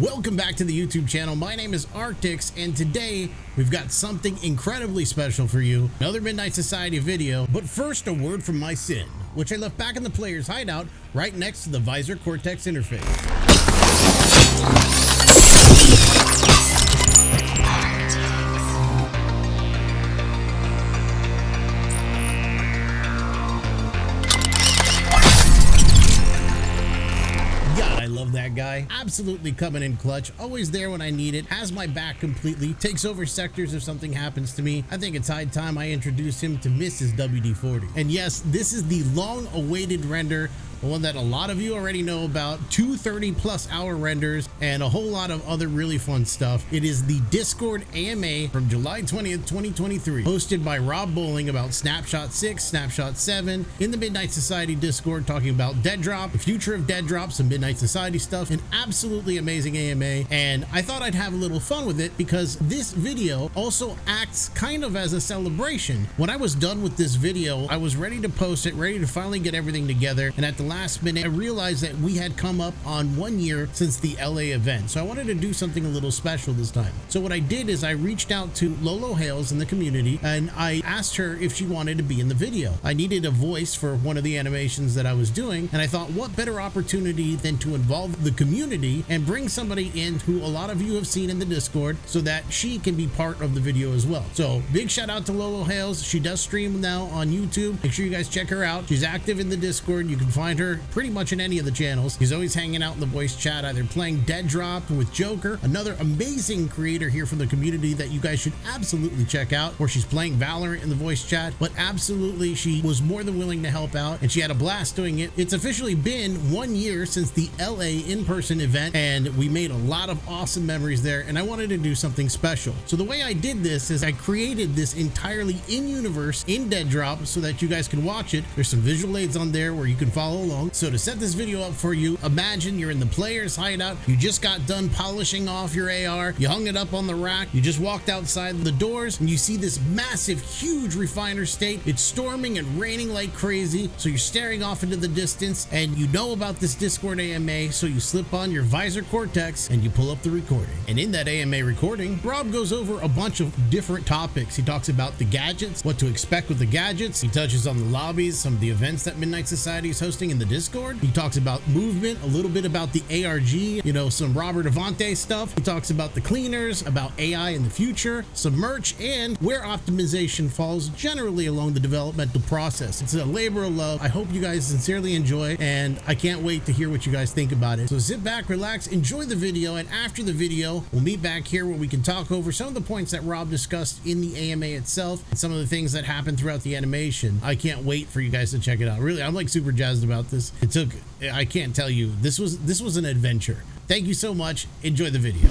Welcome back to the YouTube channel. My name is Arctix, and today we've got something incredibly special for you. Another Midnight Society video, but first a word from my sin, which I left back in the player's hideout right next to the Visor Cortex interface. That guy absolutely coming in clutch, always there when I need it, has my back completely, takes over sectors if something happens to me. I think it's high time I introduce him to Mrs. WD-40. And yes, this is the long awaited render, the one that a lot of you already know about, 230+ hour renders and a whole lot of other really fun stuff. It is the Discord AMA from July 20th, 2023, hosted by Rob Bowling about Snapshot VI, Snapshot VII, in the Midnight Society Discord, talking about DEADROP, the future of DEADROP, some Midnight Society stuff, an absolutely amazing AMA. And I thought I'd have a little fun with it because this video also acts kind of as a celebration. When I was done with this video, I was ready to post it, ready to finally get everything together, and at the last minute I realized that we had come up on 1 year since the LA event, so I wanted to do something a little special this time. So what I did is I reached out to Lolo Hales in the community and I asked her if she wanted to be in the video. I needed a voice for one of the animations that I was doing, and I thought what better opportunity than to involve the community and bring somebody in who a lot of you have seen in the Discord so that she can be part of the video as well. So big shout out to Lolo Hales. She does stream now on YouTube. Make sure you guys check her out. She's active in the Discord. You can find her pretty much in any of the channels. She's always hanging out in the voice chat, either playing DEADROP with Joker, another amazing creator here from the community that you guys should absolutely check out, or she's playing Valorant in the voice chat. But absolutely, she was more than willing to help out and she had a blast doing it. It's officially been 1 year since the LA in-person event and we made a lot of awesome memories there, and I wanted to do something special. So the way I did this is I created this entirely in-universe in DEADROP so that you guys can watch it. There's some visual aids on there where you can follow along. So to set this video up for you, imagine you're in the player's hideout. You just got done polishing off your AR. You hung it up on the rack. You just walked outside the doors and you see this massive, huge refiner state. It's storming and raining like crazy. So you're staring off into the distance and you know about this Discord AMA. So you slip on your Visor Cortex and you pull up the recording. And in that AMA recording, Rob goes over a bunch of different topics. He talks about the gadgets, what to expect with the gadgets. He touches on the lobbies, some of the events that Midnight Society is hosting in the Discord. He talks about movement, a little bit about the ARG, you know, some Robert Avante stuff. He talks about the cleaners, about AI in the future, some merch, and where optimization falls generally along the developmental process. It's a labor of love. I hope you guys sincerely enjoy, and I can't wait to hear what you guys think about it. So sit back, relax, enjoy the video, and after the video, we'll meet back here where we can talk over some of the points that Rob discussed in the AMA itself and some of the things that happened throughout the animation. I can't wait for you guys to check it out. Really, I'm like super jazzed about this. I can't tell you, this was an adventure. Thank you so much. Enjoy the video.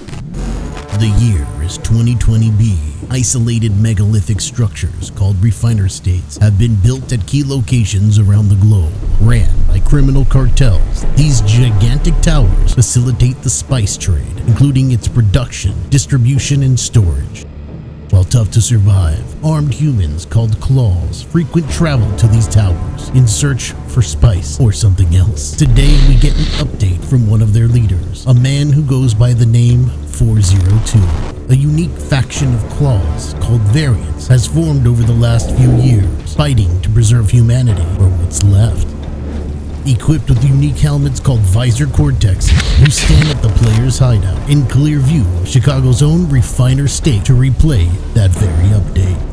The year is 2020B. Isolated megalithic structures called refiner states have been built at key locations around the globe. Ran by criminal cartels, these gigantic towers facilitate the spice trade, including its production, distribution, and storage. While tough to survive, armed humans called claws frequent travel to these towers in search for spice or something else. Today we get an update from one of their leaders, a man who goes by the name 402. A unique faction of claws called Variants has formed over the last few years, fighting to preserve humanity or what's left. Equipped with unique helmets called Visor Cortex, you stand at the player's hideout in clear view of Chicago's own refiner state to replay that very update.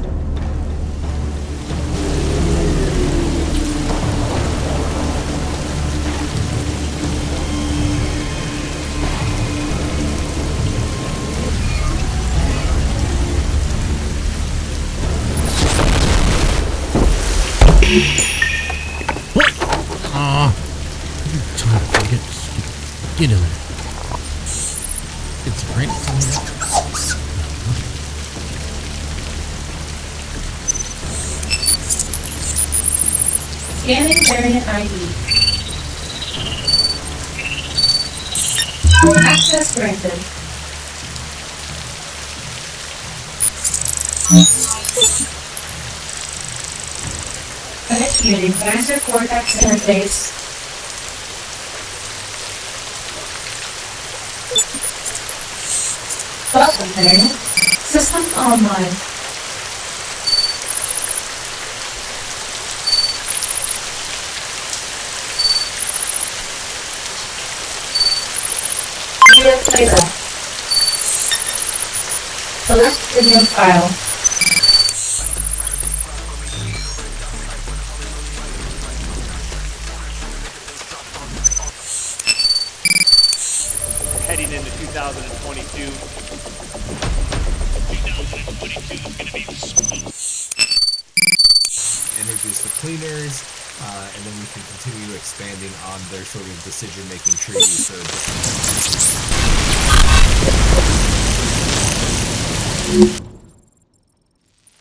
Get in there. It's right. Scanning variant ID. Access granted. Initiating Visor Cortex interface. comparing. Systems online. Media playback. Select premium file. Heading into 2022. 2022 is going to be smooth. Introduce the cleaners, and then we can continue expanding on their sort of decision-making trees.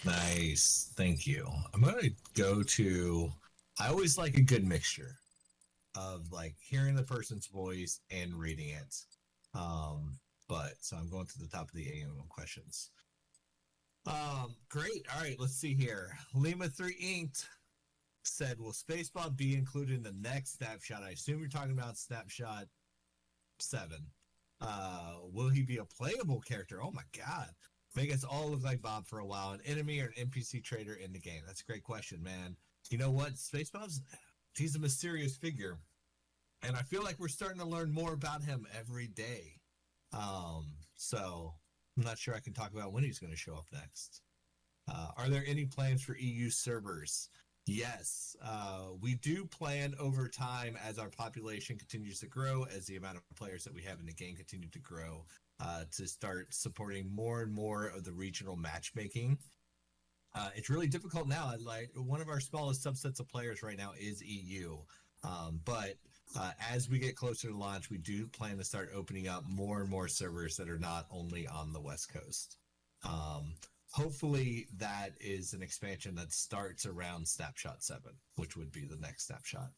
Nice, thank you. I'm gonna go to. I always like a good mixture of like hearing the person's voice and reading it. But so I'm going to the top of the AM questions. Great. All right, let's see here. Lima 3 Inked said, will Spacebob be included in the next snapshot? I assume you're talking about Snapshot VII. Will he be a playable character? Oh my god. Make us all look like Bob for a while. An enemy or an NPC trader in the game? That's a great question, man. You know what? He's a mysterious figure. And I feel like we're starting to learn more about him every day. So I'm not sure I can talk about when he's going to show up next. Are there any plans for EU servers? Yes, we do plan over time as our population continues to grow, as the amount of players that we have in the game continue to grow, to start supporting more and more of the regional matchmaking. It's really difficult now. Like one of our smallest subsets of players right now is EU. But as we get closer to launch, we do plan to start opening up more and more servers that are not only on the West Coast. Hopefully that is an expansion that starts around Snapshot VII, which would be the next snapshot.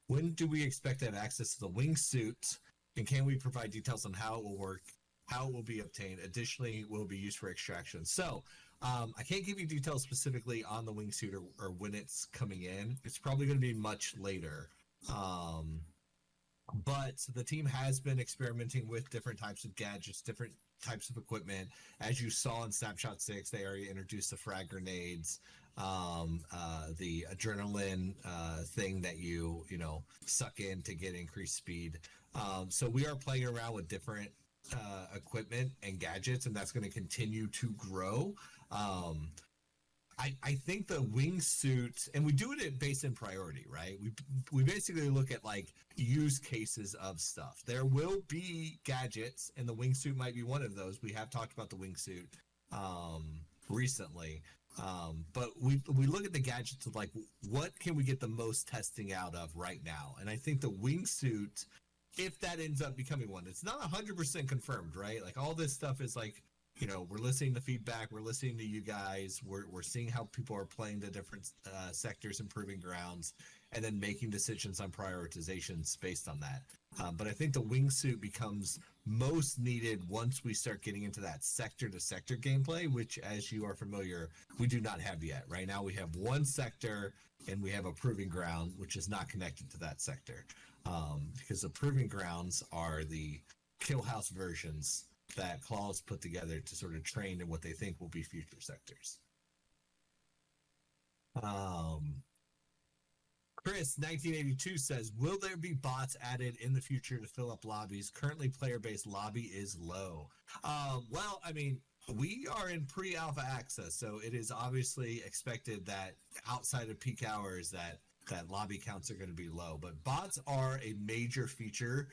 When do we expect to have access to the Wingsuit? And can we provide details on how it will work, how it will be obtained? Additionally, will it be used for extraction? So I can't give you details specifically on the Wingsuit or when it's coming in. It's probably going to be much later. But the team has been experimenting with different types of gadgets, different types of equipment. As you saw in Snapshot 6, they already introduced the frag grenades, the adrenaline thing that you suck in to get increased speed. So we are playing around with different equipment and gadgets, and that's going to continue to grow. I think the Wingsuit, and we do it based in priority, right? We basically look at like use cases of stuff. There will be gadgets, and the Wingsuit might be one of those. We have talked about the Wingsuit recently, but we look at the gadgets of like what can we get the most testing out of right now, and I think the Wingsuit, if that ends up becoming one, it's not 100% confirmed, right? Like all this stuff is like, we're listening to feedback, we're listening to you guys, we're seeing how people are playing the different sectors and proving grounds, and then making decisions on prioritizations based on that. But I think the Wingsuit becomes most needed once we start getting into that sector-to-sector gameplay, which, as you are familiar, we do not have yet. Right now we have one sector, and we have a proving ground, which is not connected to that sector. Because the proving grounds are the kill house versions that Claws put together to sort of train in what they think will be future sectors. Chris 1982 says, will there be bots added in the future to fill up lobbies? Currently player-based lobby is low. Well, I mean, we are in pre-alpha access, so it is obviously expected that outside of peak hours that lobby counts are going to be low, but bots are a major feature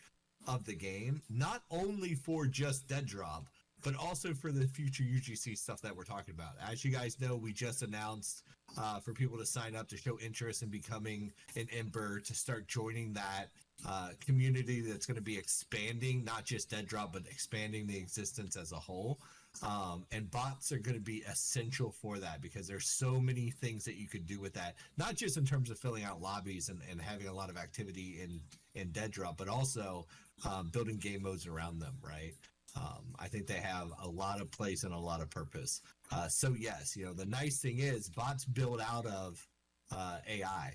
of the game, not only for just DEADROP, but also for the future UGC stuff that we're talking about. As you guys know, we just announced for people to sign up to show interest in becoming an Ember, to start joining that community that's going to be expanding, not just DEADROP, but expanding the existence as a whole. And bots are going to be essential for that, because there's so many things that you could do with that, not just in terms of filling out lobbies and having a lot of activity in DEADROP, but also building game modes around them, right? I think they have a lot of place and a lot of purpose. So yes, the nice thing is bots build out of AI.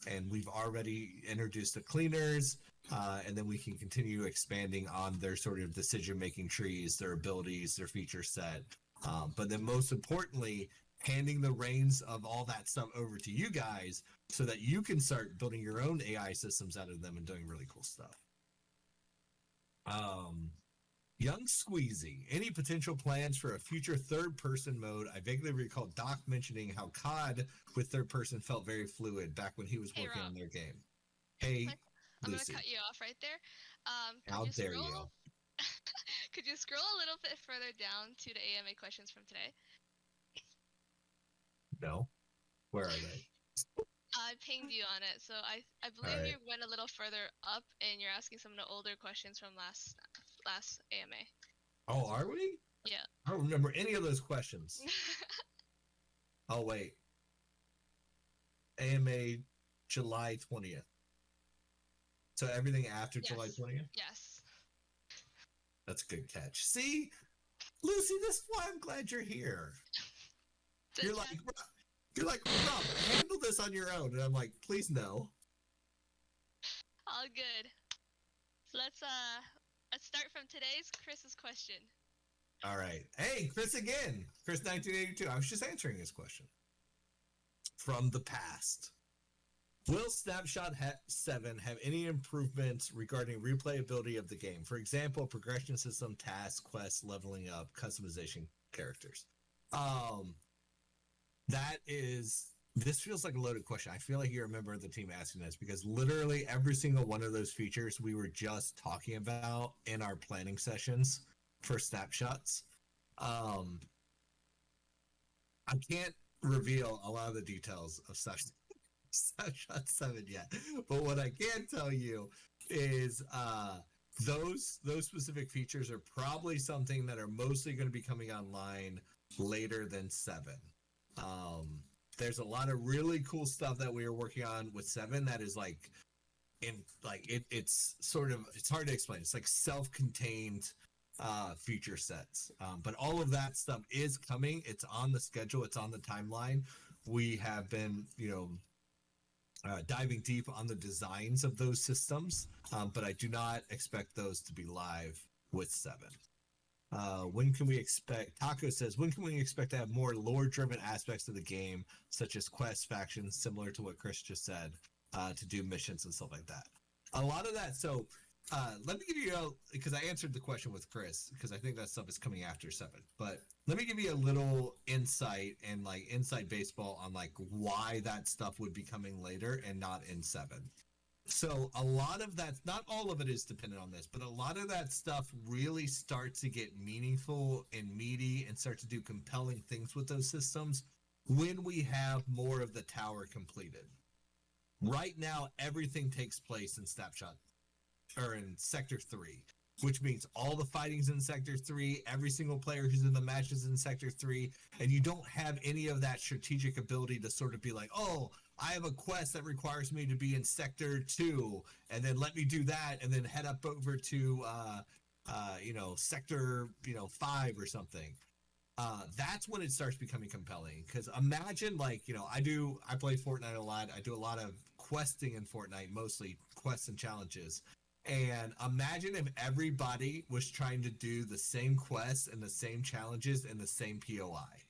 And we've already introduced the cleaners. and then we can continue expanding on their sort of decision-making trees, their abilities, their feature set. But then most importantly, handing the reins of all that stuff over to you guys so that you can start building your own AI systems out of them and doing really cool stuff. Young Squeezy, any potential plans for a future third-person mode? I vaguely recall Doc mentioning how COD with third-person felt very fluid back when he was working on their game. Hey, I'm Lucy. gonna cut you off right there. How dare you? Could you scroll a little bit further down to the AMA questions from today? No. Where are they? I pinged you on it, so I believe Alright. you went a little further up, and you're asking some of the older questions from last AMA. Oh, are we? Yeah. I don't remember any of those questions. Oh, wait. AMA July 20th. So everything after Yes. July 20th? Yes. That's a good catch. See? Lucy, this is why I'm glad you're here. The You're like, Rob, handle this on your own. And I'm like, please no. all good. Let's start from today's Chris's question. All right. Hey, Chris again. Chris 1982. I was just answering his question. From the past. Will Snapshot VII have any improvements regarding replayability of the game? For example, progression system, tasks, quests, leveling up, customization, characters. This feels like a loaded question. I feel like you're a member of the team asking this because literally every single one of those features we were just talking about in our planning sessions for snapshots. I can't reveal a lot of the details of Snapshot 7 yet, but what I can tell you is those specific features are probably something that are mostly going to be coming online later than 7. There's a lot of really cool stuff that we are working on with 7 that is it's hard to explain. It's like self-contained feature sets, but all of that stuff is coming. It's on the schedule. It's on the timeline. We have been, diving deep on the designs of those systems, but I do not expect those to be live with 7. When can we expect, Taco says, when can we expect to have more lore-driven aspects of the game, such as quests, factions, similar to what Chris just said, to do missions and stuff like that? A lot of that, so let me give you, because I answered the question with Chris, because I think that stuff is coming after 7, but let me give you a little insight and inside baseball on why that stuff would be coming later and not in 7. So a lot of that, not all of it is dependent on this, but a lot of that stuff really starts to get meaningful and meaty and start to do compelling things with those systems when we have more of the tower completed. Right now, everything takes place in Sector 3, which means all the fighting's in Sector 3, every single player who's in the match is in Sector 3, and you don't have any of that strategic ability to sort of be like, oh, I have a quest that requires me to be in Sector 2, and then let me do that, and then head up over to, Sector, 5 or something. That's when it starts becoming compelling. Because imagine, I play Fortnite a lot. I do a lot of questing in Fortnite, mostly quests and challenges. And imagine if everybody was trying to do the same quests and the same challenges and the same POI.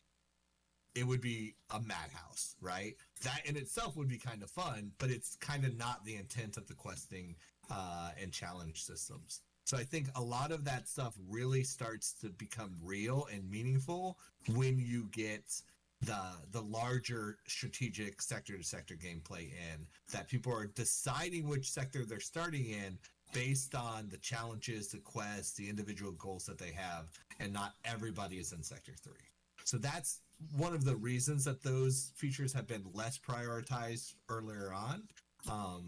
It would be a madhouse, right? That in itself would be kind of fun, but it's kind of not the intent of the questing and challenge systems. So I think a lot of that stuff really starts to become real and meaningful when you get the larger strategic sector-to-sector gameplay in, that people are deciding which sector they're starting in based on the challenges, the quests, the individual goals that they have, and not everybody is in Sector 3. So that's one of the reasons that those features have been less prioritized earlier on.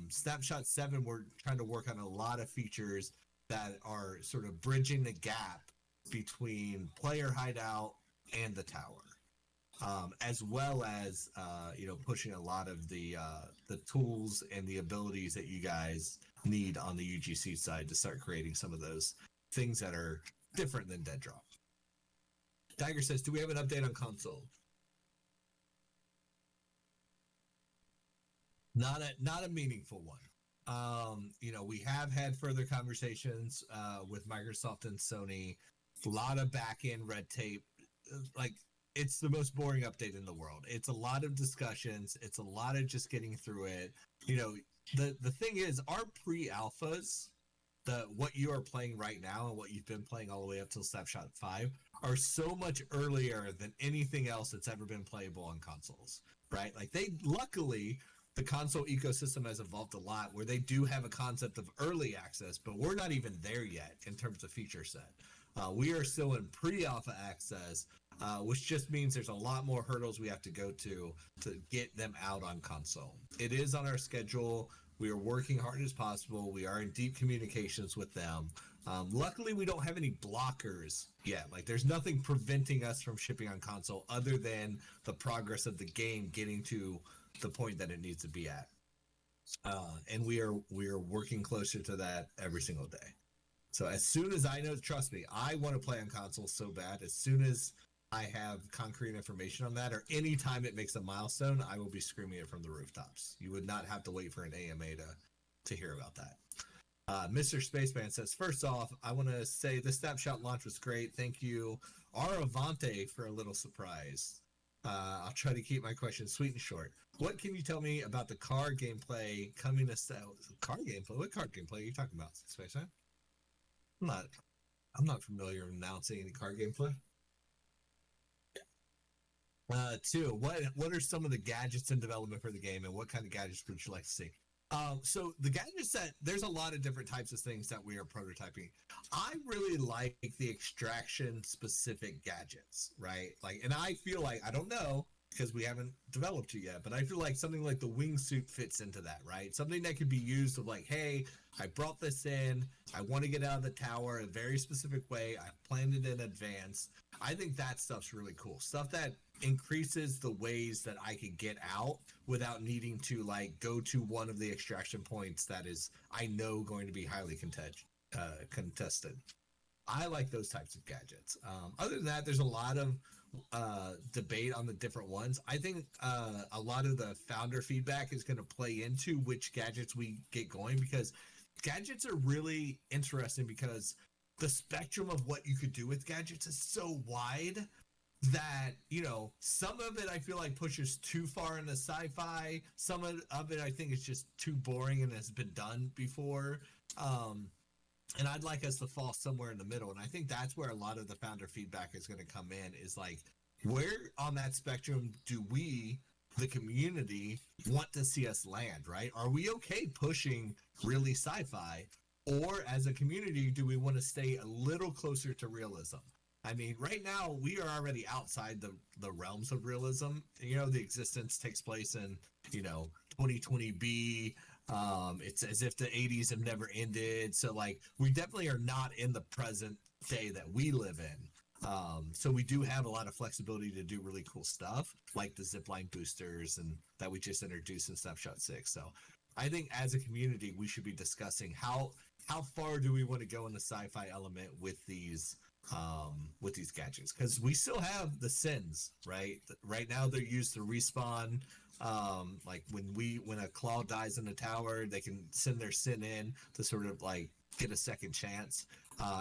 Snapshot 7, we're trying to work on a lot of features that are sort of bridging the gap between player hideout and the tower, as well as pushing a lot of the tools and the abilities that you guys need on the UGC side to start creating some of those things that are different than DEADROP. Tiger says, do we have an update on console? Not a meaningful one. We have had further conversations with Microsoft and Sony. A lot of back end red tape. Like, it's the most boring update in the world. It's a lot of discussions. It's a lot of just getting through it. The thing is, our pre-alphas, what you are playing right now and what you've been playing all the way up till Snapshot 5 are so much earlier than anything else that's ever been playable on consoles, right? Like, luckily, the console ecosystem has evolved a lot where they do have a concept of early access, but we're not even there yet in terms of feature set. We are still in pre-alpha access, which just means there's a lot more hurdles we have to go to get them out on console. It is on our schedule. We are working hard as possible. We are in deep communications with them. Luckily, we don't have any blockers yet. Like, there's nothing preventing us from shipping on console other than the progress of the game getting to the point that it needs to be at. And we are working closer to that every single day. So as soon as I know, trust me, I want to play on console so bad. As soon as I have concrete information on that, or anytime it makes a milestone, I will be screaming it from the rooftops. You would not have to wait for an AMA to hear about that. Mr. Spaceman says, first off, I want to say the Snapshot launch was great. Thank you. Avante for a little surprise. I'll try to keep my questions sweet and short. What can you tell me about the car gameplay coming to car gameplay? What car gameplay are you talking about, Spaceman? I'm not familiar with announcing any car gameplay. Two, what are some of the gadgets in development for the game, and what kind of gadgets would you like to see? So the gadgets there's a lot of different types of things that we are prototyping. I really like the extraction specific gadgets, right? Like, and I feel like, I don't know, because we haven't developed it yet, but I feel like something like the Wingsuit fits into that, right? Something that could be used of like, hey, I brought this in, I want to get out of the tower a very specific way, I planned it in advance. I think that stuff's really cool. Stuff that increases the ways that I can get out without needing to like go to one of the extraction points that is, I know, going to be highly contested. I like those types of gadgets. Other than that, there's a lot of debate on the different ones. I think a lot of the founder feedback is going to play into which gadgets we get going, because gadgets are really interesting because the spectrum of what you could do with gadgets is so wide that, some of it I feel like pushes too far into sci-fi. Some of it I think is just too boring and has been done before. And I'd like us to fall somewhere in the middle. And I think that's where a lot of the founder feedback is going to come in, is like, where on that spectrum do we, the community, want to see us land, right? Are we okay pushing really sci-fi? Or as a community, do we want to stay a little closer to realism? I mean, right now, we are already outside the realms of realism. The existence takes place in, 2020B. It's as if the 80s have never ended. So, like, we definitely are not in the present day that we live in. So we do have a lot of flexibility to do really cool stuff, like the zipline boosters and that we just introduced in Snapshot 6. So I think as a community, we should be discussing how far do we want to go in the sci-fi element with these gadgets, because we still have the sins, right? Right now they're used to respawn. Like when a claw dies in the tower, they can send their sin in to sort of like get a second chance.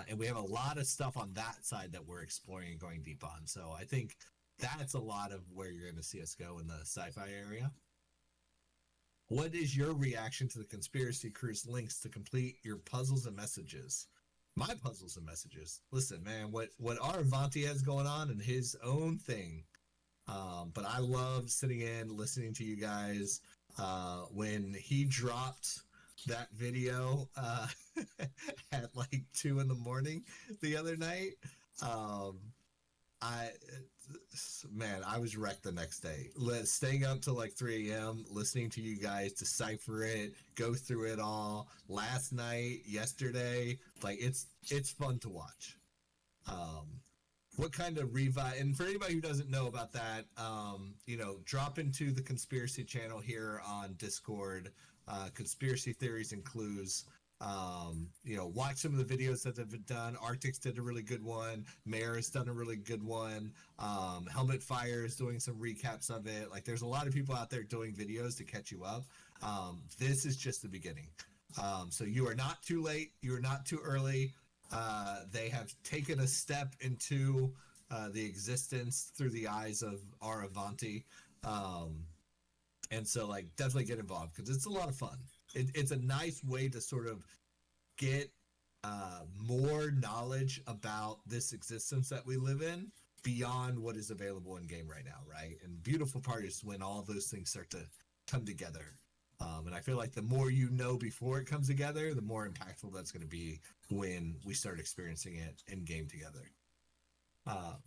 And we have a lot of stuff on that side that we're exploring and going deep on. So I think that's a lot of where you're going to see us go in the sci-fi area. What is your reaction to the conspiracy crew's links to complete your puzzles and messages? My puzzles and messages. Listen, man, what Avante has going on in his own thing. But I love sitting in, listening to you guys. When he dropped that video at like 2 a.m. the other night, I was wrecked the next day. Staying up till like 3 a.m., listening to you guys decipher it, go through it all. Last night, yesterday, like it's fun to watch. What kind of revive? And for anybody who doesn't know about that, drop into the conspiracy channel here on Discord. Conspiracy theories and clues. Watch some of the videos that have been done. Arctix did a really good one. Mayor has done a really good one. Helmet Fire is doing some recaps of it. Like, there's a lot of people out there doing videos to catch you up. This is just the beginning. So you are not too late. You are not too early. They have taken a step into the existence through the eyes of our Avanti. And so, like, definitely get involved because it's a lot of fun. It's a nice way to sort of get more knowledge about this existence that we live in beyond what is available in game right now, right? And beautiful part is when all those things start to come together. And I feel like the more you know before it comes together, the more impactful that's going to be when we start experiencing it in game together.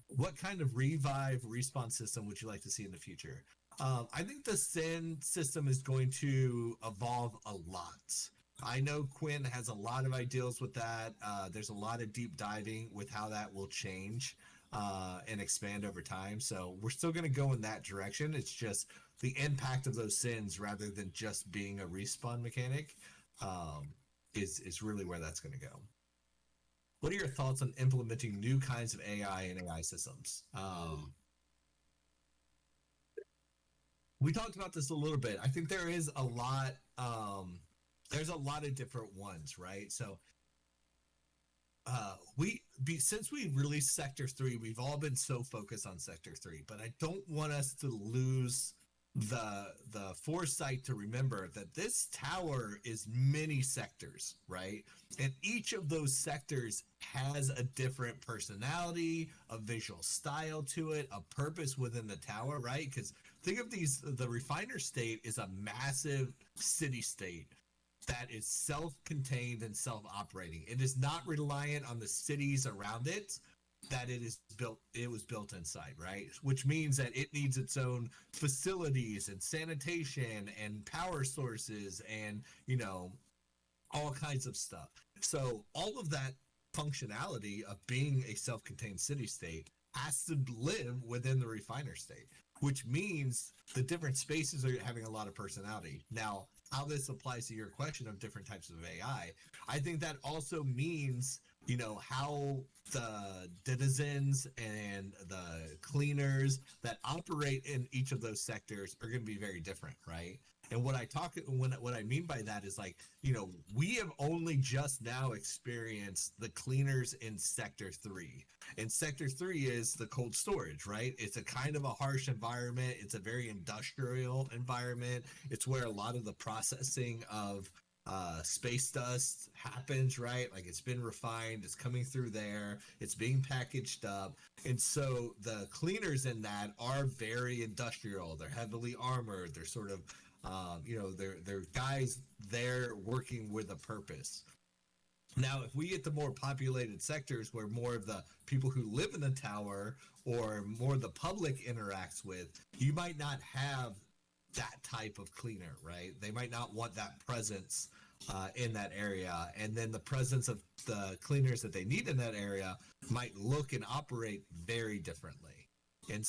What kind of revive respawn system would you like to see in the future? I think the Sin system is going to evolve a lot. I know Quinn has a lot of ideals with that. There's a lot of deep diving with how that will change and expand over time. So we're still going to go in that direction. It's just the impact of those sins rather than just being a respawn mechanic is really where that's going to go. What are your thoughts on implementing new kinds of AI and AI systems? We talked about this a little bit. I think there is a lot, there's a lot of different ones, right? So since we released Sector 3, we've all been so focused on Sector 3, but I don't want us to lose the foresight to remember that this tower is many sectors, right? And each of those sectors has a different personality, a visual style to it, a purpose within the tower, right? Because think of the refiner state is a massive city state that is self-contained and self-operating. It is not reliant on the cities around it that it was built inside, right? Which means that it needs its own facilities and sanitation and power sources and, all kinds of stuff. So all of that functionality of being a self-contained city state has to live within the refiner state, which means the different spaces are having a lot of personality. Now, how this applies to your question of different types of AI, I think that also means, how the denizens and the cleaners that operate in each of those sectors are going to be very different, right? And what I mean by that is like, we have only just now experienced the cleaners in Sector 3. And Sector 3 is the cold storage, right? It's a kind of a harsh environment. It's a very industrial environment. It's where a lot of the processing of space dust happens, right? Like it's been refined, it's coming through there, it's being packaged up. And so the cleaners in that are very industrial. They're heavily armored. They're sort of, they're guys there working with a purpose. Now, if we get to more populated sectors where more of the people who live in the tower or more of the public interacts with, you might not have that type of cleaner, right? They might not want that presence in that area. And then the presence of the cleaners that they need in that area might look and operate very differently. And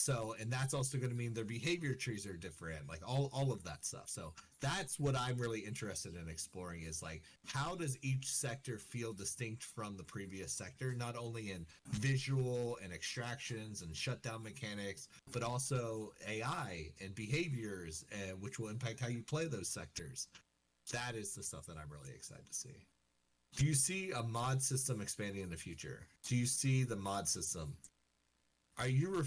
that's also going to mean their behavior trees are different, like all of that stuff. So that's what I'm really interested in exploring is like, how does each sector feel distinct from the previous sector, not only in visual and extractions and shutdown mechanics, but also AI and behaviors, which will impact how you play those sectors. That is the stuff that I'm really excited to see. Do you see a mod system expanding in the future? Do you see the mod system? Are you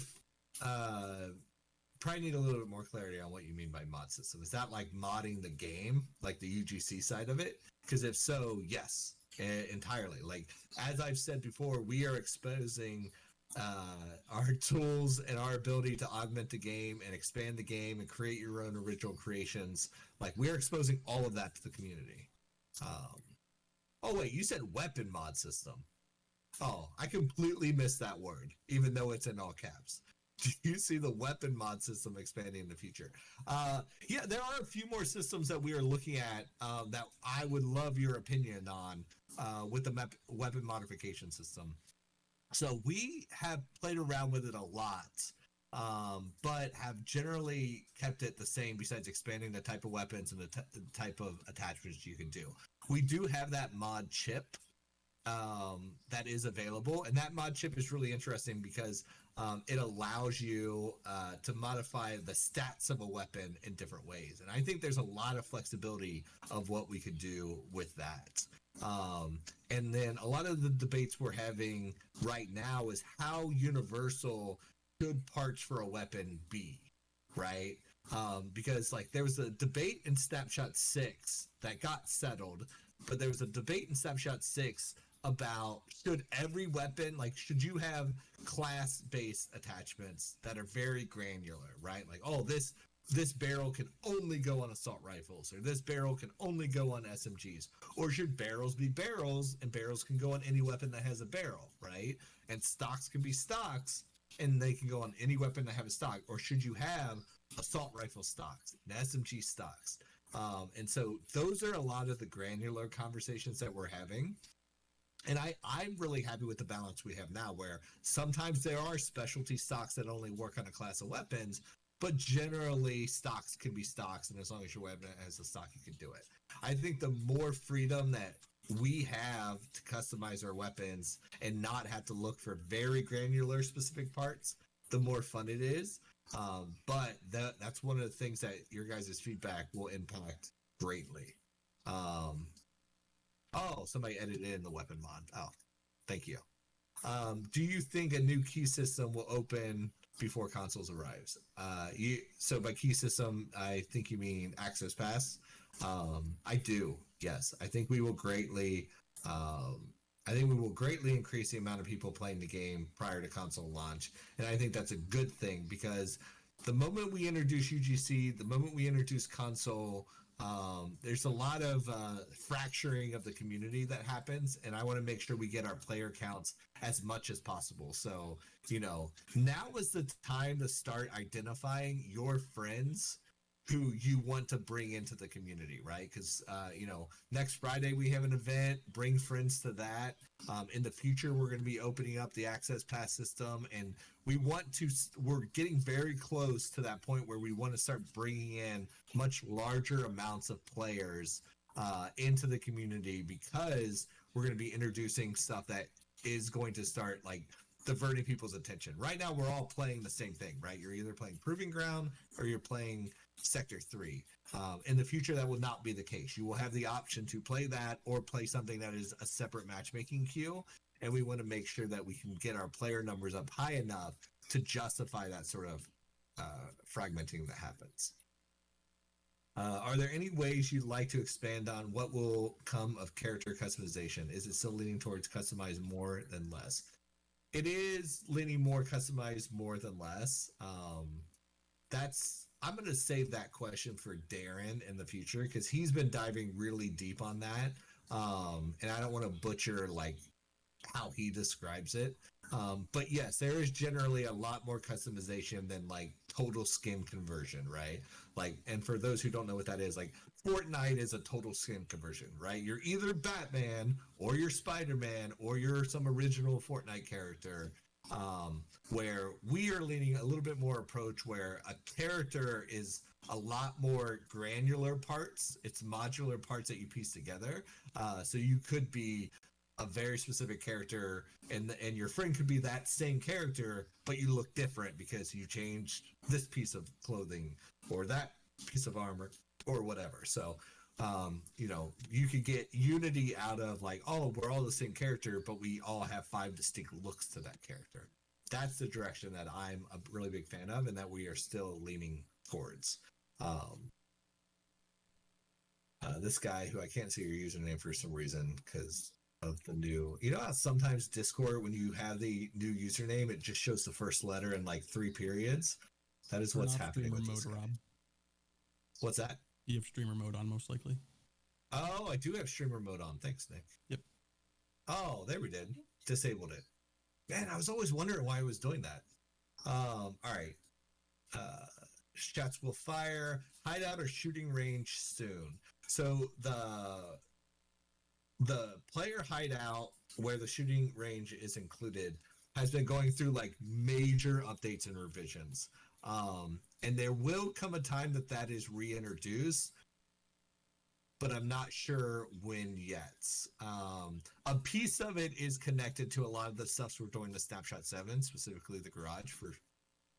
probably need a little bit more clarity on what you mean by mod system. Is that like modding the game, like the UGC side of it? Because if so, yes, entirely. Like, as I've said before, we are exposing our tools and our ability to augment the game and expand the game and create your own original creations. Like, we're exposing all of that to the community. Oh, wait, you said weapon mod system. Oh, I completely missed that word, even though it's in all caps. Do you see the weapon mod system expanding in the future? Yeah, there are a few more systems that we are looking at that I would love your opinion on with the weapon modification system. So we have played around with it a lot, but have generally kept it the same besides expanding the type of weapons and the type of attachments you can do. We do have that mod chip that is available, and that mod chip is really interesting because it allows you to modify the stats of a weapon in different ways, and I think there's a lot of flexibility of what we could do with that. And then a lot of the debates we're having right now is how universal should parts for a weapon be, right? Because like there was a debate in Snapshot VI that got settled, but there was a debate in Snapshot VI about should every weapon, like should you have class-based attachments that are very granular, right? Like, oh, this barrel can only go on assault rifles, or this barrel can only go on SMGs, or should barrels be barrels and barrels can go on any weapon that has a barrel, right? And stocks can be stocks and they can go on any weapon that have a stock, or should you have assault rifle stocks and SMG stocks? And so those are a lot of the granular conversations that we're having. And I'm really happy with the balance we have now, where sometimes there are specialty stocks that only work on a class of weapons, but generally stocks can be stocks, and as long as your weapon has a stock, you can do it. I think the more freedom that we have to customize our weapons and not have to look for very granular specific parts, the more fun it is. But that's one of the things that your guys' feedback will impact greatly. Oh, somebody edited in the weapon mod. Oh, thank you. Do you think a new key system will open before consoles arrives? So by key system, I think you mean access pass. I do. Yes, I think we will greatly. Increase the amount of people playing the game prior to console launch, and I think that's a good thing because the moment we introduce UGC, the moment we introduce console, there's a lot of fracturing of the community that happens, and I want to make sure we get our player counts as much as possible. So, now is the time to start identifying your friends who you want to bring into the community, right? Because, next Friday we have an event, bring friends to that. In the future, we're going to be opening up the access pass system, and we're getting very close to that point where we want to start bringing in much larger amounts of players into the community, because we're going to be introducing stuff that is going to start like diverting people's attention. Right now, we're all playing the same thing, right? You're either playing Proving Ground or you're playing Sector 3. In the future, that will not be the case. You will have the option to play that or play something that is a separate matchmaking queue, and we want to make sure that we can get our player numbers up high enough to justify that sort of fragmenting that happens. Are there any ways you'd like to expand on what will come of character customization? Is it still leaning towards customize more than less? It is leaning more customized more than less. I'm going to save that question for Darren in the future, because he's been diving really deep on that. And I don't want to butcher like how he describes it. But yes, there is generally a lot more customization than like total skin conversion, right? Like, and for those who don't know what that is, like Fortnite is a total skin conversion, right? You're either Batman or you're Spider-Man or you're some original Fortnite character. Where we are leaning a little bit more approach where a character is a lot more granular parts. It's modular parts that you piece together. So you could be a very specific character and your friend could be that same character, but you look different because you changed this piece of clothing or that piece of armor or whatever. So, you could get unity out of like, oh, we're all the same character, but we all have 5 distinct looks to that character. That's the direction that I'm a really big fan of and that we are still leaning towards. This guy who I can't see your username for some reason because of the new, how sometimes Discord, when you have the new username, it just shows the first letter in like 3 periods. That is what's happening with this guy. Rob. What's that? You have streamer mode on, most likely. Oh, I do have streamer mode on. Thanks, Nick. Yep. Oh, there we did. Disabled it. Man, I was always wondering why I was doing that. All right. Shots will fire. Hideout or shooting range soon. So the player hideout, where the shooting range is included, has been going through like major updates and revisions. And there will come a time that is reintroduced. but I'm not sure when yet. A piece of it is connected to a lot of the stuff we're doing to Snapshot VII, specifically the garage for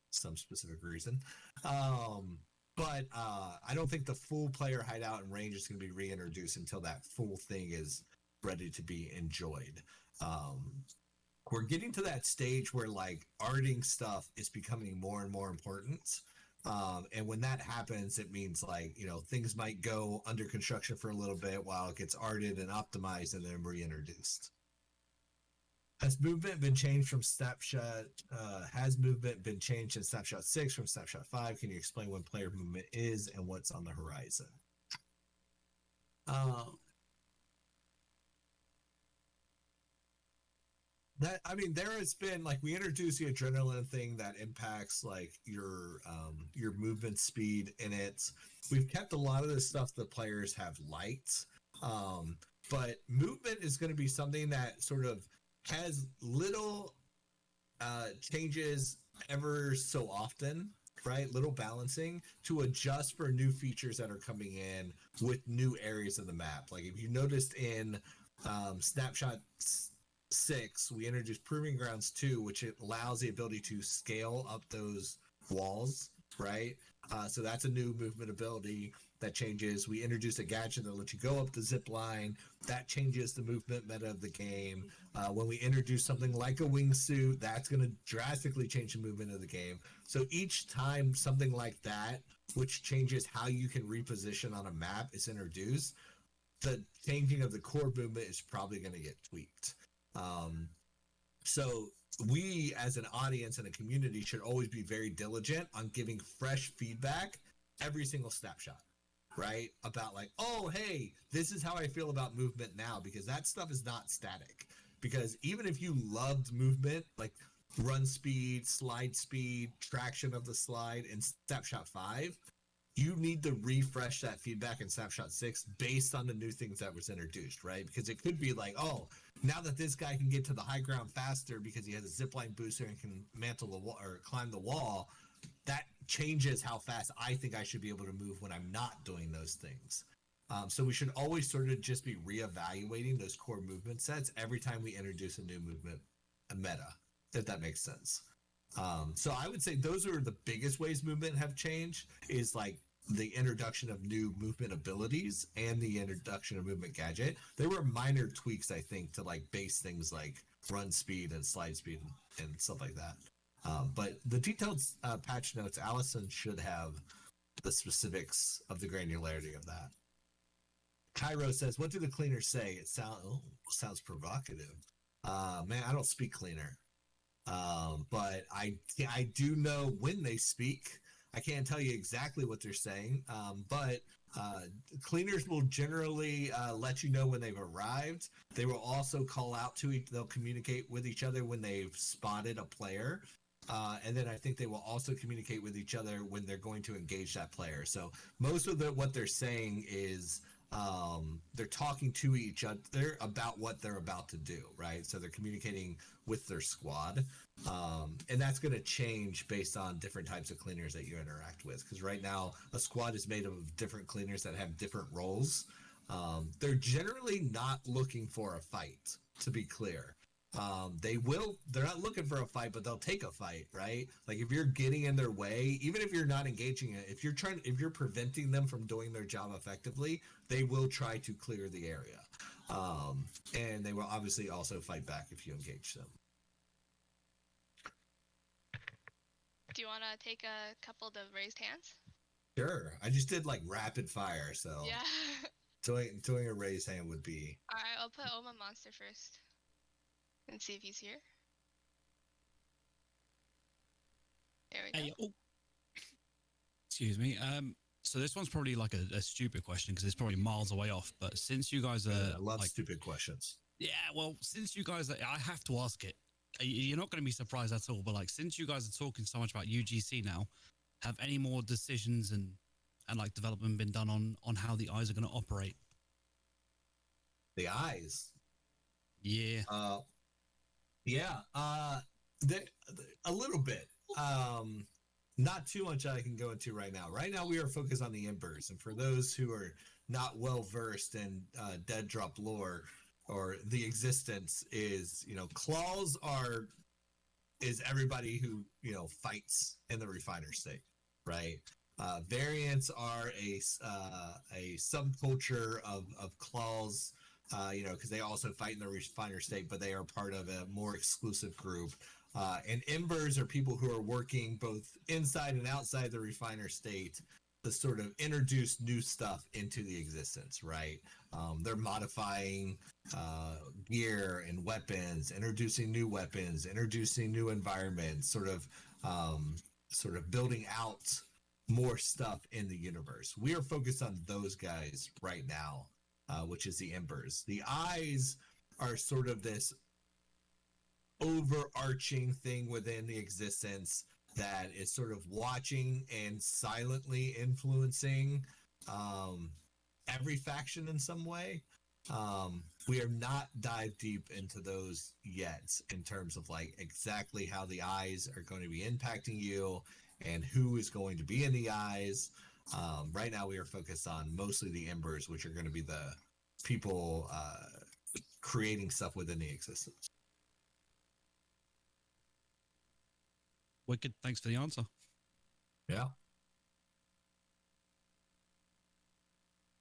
some specific reason. But I don't think the full player hideout and range is going to be reintroduced until that full thing is ready to be enjoyed. We're getting to that stage where like arting stuff is becoming more and more important. And when that happens, it means like, you know, things might go under construction for a little bit while it gets arted and optimized and then reintroduced. Has movement been changed from Snapshot? Has movement been changed in Snapshot 6 from Snapshot 5? Can you explain when player movement is and what's on the horizon? There has been like we introduced the adrenaline thing that impacts like your movement speed in it. We've kept a lot of the stuff the players have liked, but movement is going to be something that sort of has little changes ever so often, right? Little balancing to adjust for new features that are coming in with new areas of the map. Like if you noticed in Snapshot 6, we introduced Proving Grounds 2, which it allows the ability to scale up those walls, right? So that's a new movement ability that changes. We introduced a gadget that lets you go up the zip line. That changes the movement meta of the game. When we introduce something like a wingsuit, that's going to drastically change the movement of the game. So each time something like that, which changes how you can reposition on a map, is introduced, the changing of the core movement is probably going to get tweaked. So we as an audience and a community should always be very diligent on giving fresh feedback every single snapshot, right? About like, oh, hey, this is how I feel about movement now, because that stuff is not static. Because even if you loved movement, like run speed, slide speed, traction of the slide in Snapshot 5, you need to refresh that feedback in Snapshot 6 based on the new things that was introduced, right? Because it could be like, oh, now that this guy can get to the high ground faster because he has a zipline booster and can mantle the wall or climb the wall, that changes how fast I think I should be able to move when I'm not doing those things. So we should always sort of just be reevaluating those core movement sets every time we introduce a new movement, a meta, if that makes sense. So I would say those are the biggest ways movement have changed, is like the introduction of new movement abilities and the introduction of movement gadget. There were minor tweaks, I think, to like base things like run speed and slide speed and stuff like that. But the detailed patch notes, Allison should have the specifics of the granularity of that. Cairo says, what do the cleaners say? It sounds provocative. Man, I don't speak cleaner. But I do know when they speak. I can't tell you exactly what they're saying, but cleaners will generally let you know when they've arrived. They will also call out to they'll communicate with each other when they've spotted a player. And then I think they will also communicate with each other when they're going to engage that player. So most of what they're saying is they're talking to each other about what they're about to do, right? So they're communicating with their squad. And that's going to change based on different types of cleaners that you interact with. Because right now, a squad is made of different cleaners that have different roles. They're generally not looking for a fight, to be clear. They're not looking for a fight, but they'll take a fight, right? Like if you're getting in their way, even if you're not engaging it, if you're preventing them from doing their job effectively, they will try to clear the area. And they will obviously also fight back if you engage them. Do you want to take a couple of raised hands? Sure. I just did like rapid fire, so Yeah. doing a raised hand would be. All right, I'll put Oma Monster first and see if he's here. There we go. Hey, oh. Excuse me. So this one's probably like a stupid question because it's probably miles away off. But since you guys are, I love like, stupid questions. Yeah, well, since you guys are, I have to ask it. You're not going to be surprised at all. But like, since you guys are talking so much about UGC now, have any more decisions and like development been done on how the eyes are going to operate? The eyes. Yeah. Yeah. A little bit. Not too much I can go into right now. Right now, we are focused on the embers. And for those who are not well versed in DEADROP lore or the existence is, claws is everybody who fights in the refiner state, right? Variants are a subculture of claws, because they also fight in the refiner state, but they are part of a more exclusive group. And embers are people who are working both inside and outside the refiner state to sort of introduce new stuff into the existence, right? They're modifying gear and weapons, introducing new weapons, introducing new environments, sort of building out more stuff in the universe. We are focused on those guys right now, which is the embers. The eyes are sort of this overarching thing within the existence that is sort of watching and silently influencing every faction in some way. We are not dived deep into those yet in terms of like exactly how the eyes are going to be impacting you and who is going to be in the eyes. Right now we are focused on mostly the embers, which are going to be the people creating stuff within the existence. Wicked. Thanks for the answer. Yeah.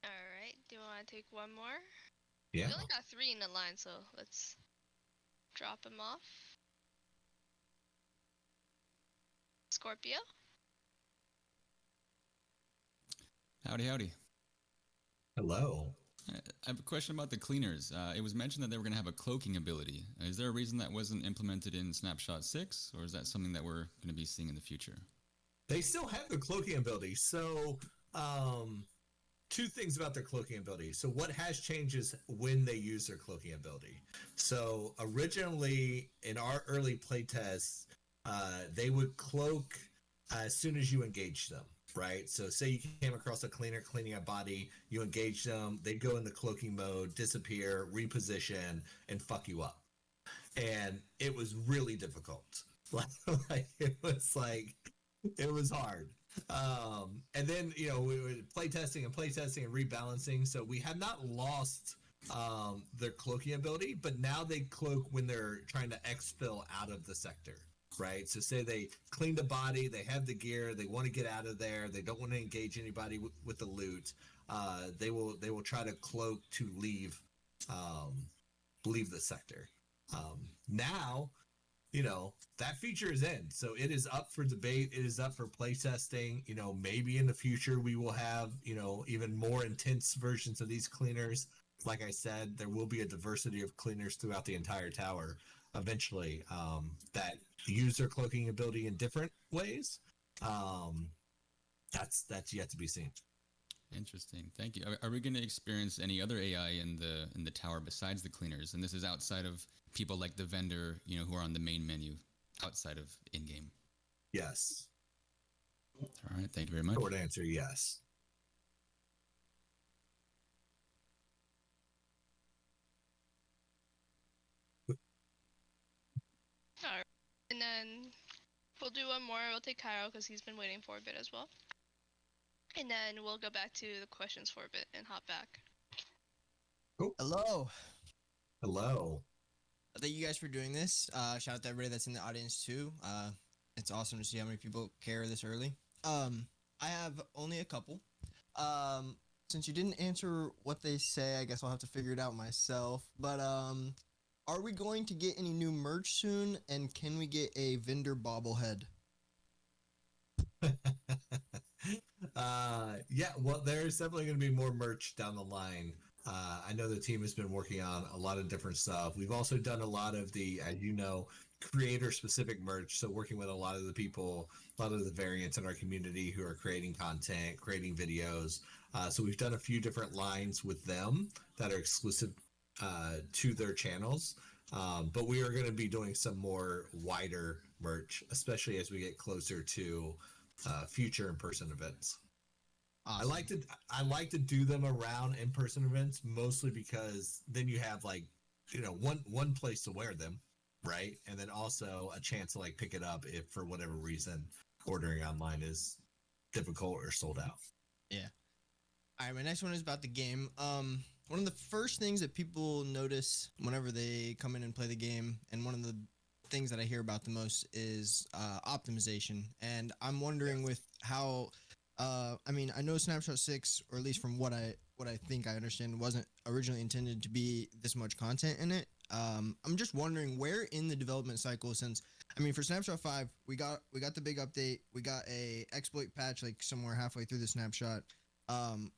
All right. Do you want to take one more? Yeah. We only got 3 in the line, so let's drop him off. Scorpio? Howdy, howdy. Hello. I have a question about the cleaners. It was mentioned that they were going to have a cloaking ability. Is there a reason that wasn't implemented in Snapshot 6, or is that something that we're going to be seeing in the future? They still have the cloaking ability. So, 2 things about their cloaking ability. So what has changed is when they use their cloaking ability. So originally in our early playtests, they would cloak as soon as you engage them, right? So say you came across a cleaner cleaning a body, you engage them, they go into cloaking mode, disappear, reposition, and fuck you up. And it was really difficult. It was hard. And then, we were playtesting and rebalancing. So we have not lost their cloaking ability, but now they cloak when they're trying to exfil out of the sector, right? So say they cleaned a body, they have the gear, they want to get out of there, they don't want to engage anybody with the loot. They will try to cloak to leave the sector. Now, that feature is in, so it is up for debate. It is up for playtesting. Maybe in the future we will have, even more intense versions of these cleaners. Like I said, there will be a diversity of cleaners throughout the entire tower eventually, that use their cloaking ability in different ways. That's yet to be seen. Interesting. Thank you. Are we going to experience any other AI in the tower besides the cleaners? And this is outside of people like the vendor, who are on the main menu, outside of in-game. Yes. All right. Thank you very much. Short answer, yes. Alright. And then we'll do one more. We'll take Cairo because he's been waiting for a bit as well. And then we'll go back to the questions for a bit and hop back. Cool. Hello. Hello. Thank you guys for doing this. Shout out to everybody that's in the audience too. It's awesome to see how many people care this early. I have only a couple. Since you didn't answer what they say, I guess I'll have to figure it out myself. But are we going to get any new merch soon? And can we get a vendor bobblehead? Yeah, well, there's definitely going to be more merch down the line. I know the team has been working on a lot of different stuff. We've also done a lot of the, as you know, creator-specific merch. So working with a lot of the people, a lot of the variants in our community who are creating content, creating videos. So we've done a few different lines with them that are exclusive to their channels. But we are going to be doing some more wider merch, especially as we get closer to future in-person events. Awesome. I like to do them around in-person events, mostly because then you have one place to wear them, right? And then also a chance to pick it up if for whatever reason ordering online is difficult or sold out. Yeah. All right, my next one is about the game. One of the first things that people notice whenever they come in and play the game, and one of the things that I hear about the most is optimization. And I'm wondering with how, I mean, I know Snapshot 6, or at least from what I think I understand, wasn't originally intended to be this much content in it. I'm just wondering where in the development cycle, since I mean, for Snapshot 5, we got the big update, we got a exploit patch like somewhere halfway through the snapshot.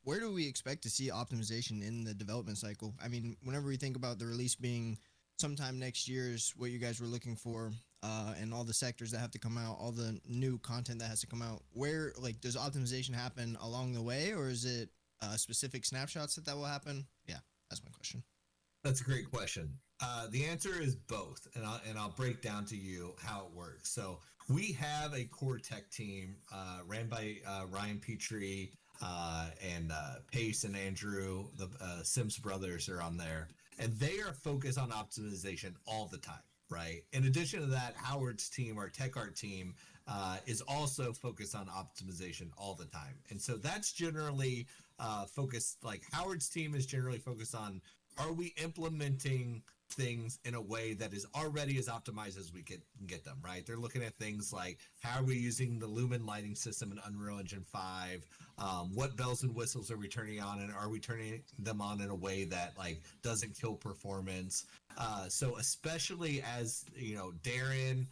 Where do we expect to see optimization in the development cycle? I mean, whenever we think about the release being sometime next year is what you guys were looking for, and all the sectors that have to come out, all the new content that has to come out, where, like, does optimization happen along the way, or is it specific snapshots that will happen? Yeah, that's my question. That's a great question. The answer is both, and I'll break down to you how it works. So we have a core tech team ran by Ryan Petrie and Pace and Andrew. The Sims brothers are on there, and they are focused on optimization all the time, right? In addition to that, Howard's team, our tech art team, is also focused on optimization all the time. And so that's generally focused, like Howard's team is generally focused on, are we implementing things in a way that is already as optimized as we can get them, right? They're looking at things like, how are we using the Lumen lighting system in Unreal Engine 5? What bells and whistles are we turning on, and are we turning them on in a way that like doesn't kill performance? So especially as, you know, Darren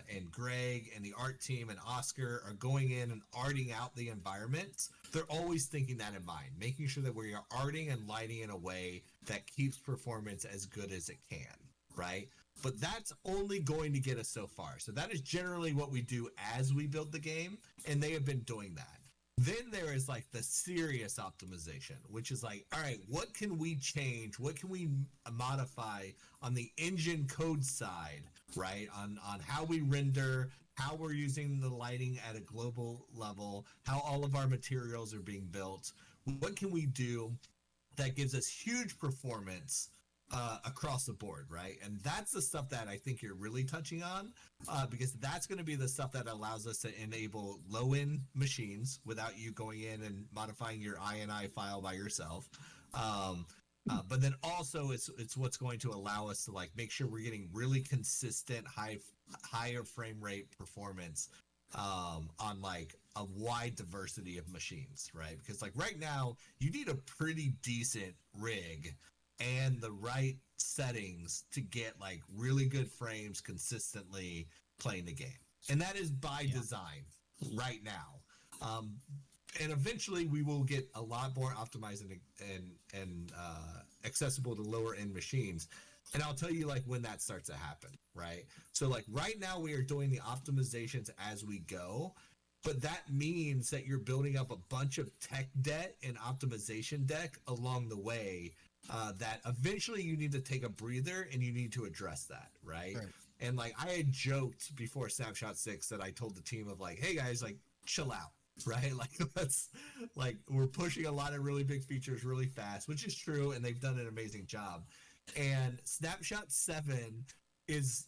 and Greg and the art team and Oscar are going in and arting out the environment, they're always thinking that in mind, making sure that we are arting and lighting in a way that keeps performance as good as it can, right? But that's only going to get us so far. So that is generally what we do as we build the game, and they have been doing that. Then there is like the serious optimization, which is like, all right, what can we change? What can we modify on the engine code side, right? On how we render, how we're using the lighting at a global level, how all of our materials are being built. What can we do that gives us huge performance across the board, right? And that's the stuff that I think you're really touching on, because that's going to be the stuff that allows us to enable low-end machines without you going in and modifying your INI file by yourself. But then also it's what's going to allow us to like make sure we're getting really consistent higher frame rate performance on like a wide diversity of machines, right? Because like right now you need a pretty decent rig and the right settings to get like really good frames consistently playing the game, and that is by design right now. And eventually we will get a lot more optimized and accessible to lower end machines. And I'll tell you like when that starts to happen, right? So like right now we are doing the optimizations as we go, but that means that you're building up a bunch of tech debt and optimization debt along the way, that eventually you need to take a breather and you need to address that, right? And like I had joked before Snapshot 6 that I told the team of like, hey guys, like chill out, right? Like let's like we're pushing a lot of really big features really fast, which is true, and they've done an amazing job. And Snapshot 7 is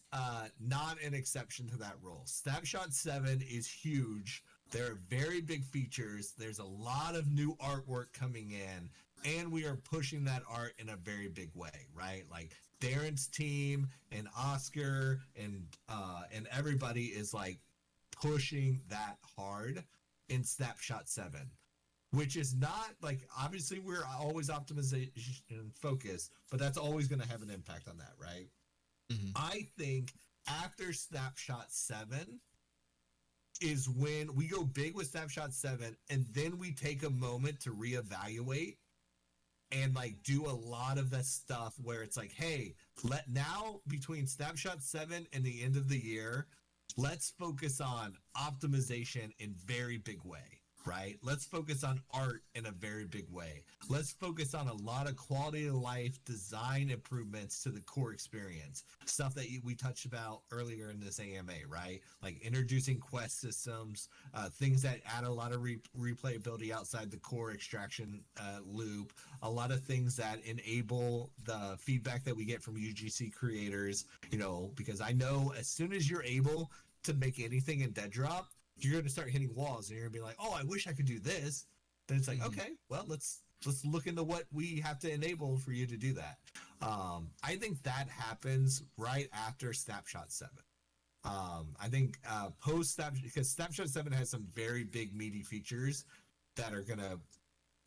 not an exception to that rule. Snapshot 7 is huge. There are very big features. There's a lot of new artwork coming in, and we are pushing that art in a very big way, right? Like Darren's team and Oscar and everybody is like pushing that hard in Snapshot 7, which is not like, obviously we're always optimization focused, but that's always going to have an impact on that, right? Mm-hmm. I think after Snapshot 7 is when we go big with Snapshot 7, and then we take a moment to reevaluate and like do a lot of that stuff where it's like, hey, now between Snapshot 7 and the end of the year, let's focus on optimization in very big way, right? Let's focus on art in a very big way. Let's focus on a lot of quality of life design improvements to the core experience. Stuff that we touched about earlier in this AMA, right? Like introducing quest systems, things that add a lot of replayability outside the core extraction loop, a lot of things that enable the feedback that we get from UGC creators, you know, because I know as soon as you're able to make anything in DEADROP, you're going to start hitting walls and you're going to be like, oh, I wish I could do this. then it's like, Mhm. okay, well, let's look into what we have to enable for you to do that. I think that happens right after Snapshot 7. I think post Snapshot, because Snapshot 7 has some very big meaty features that are going to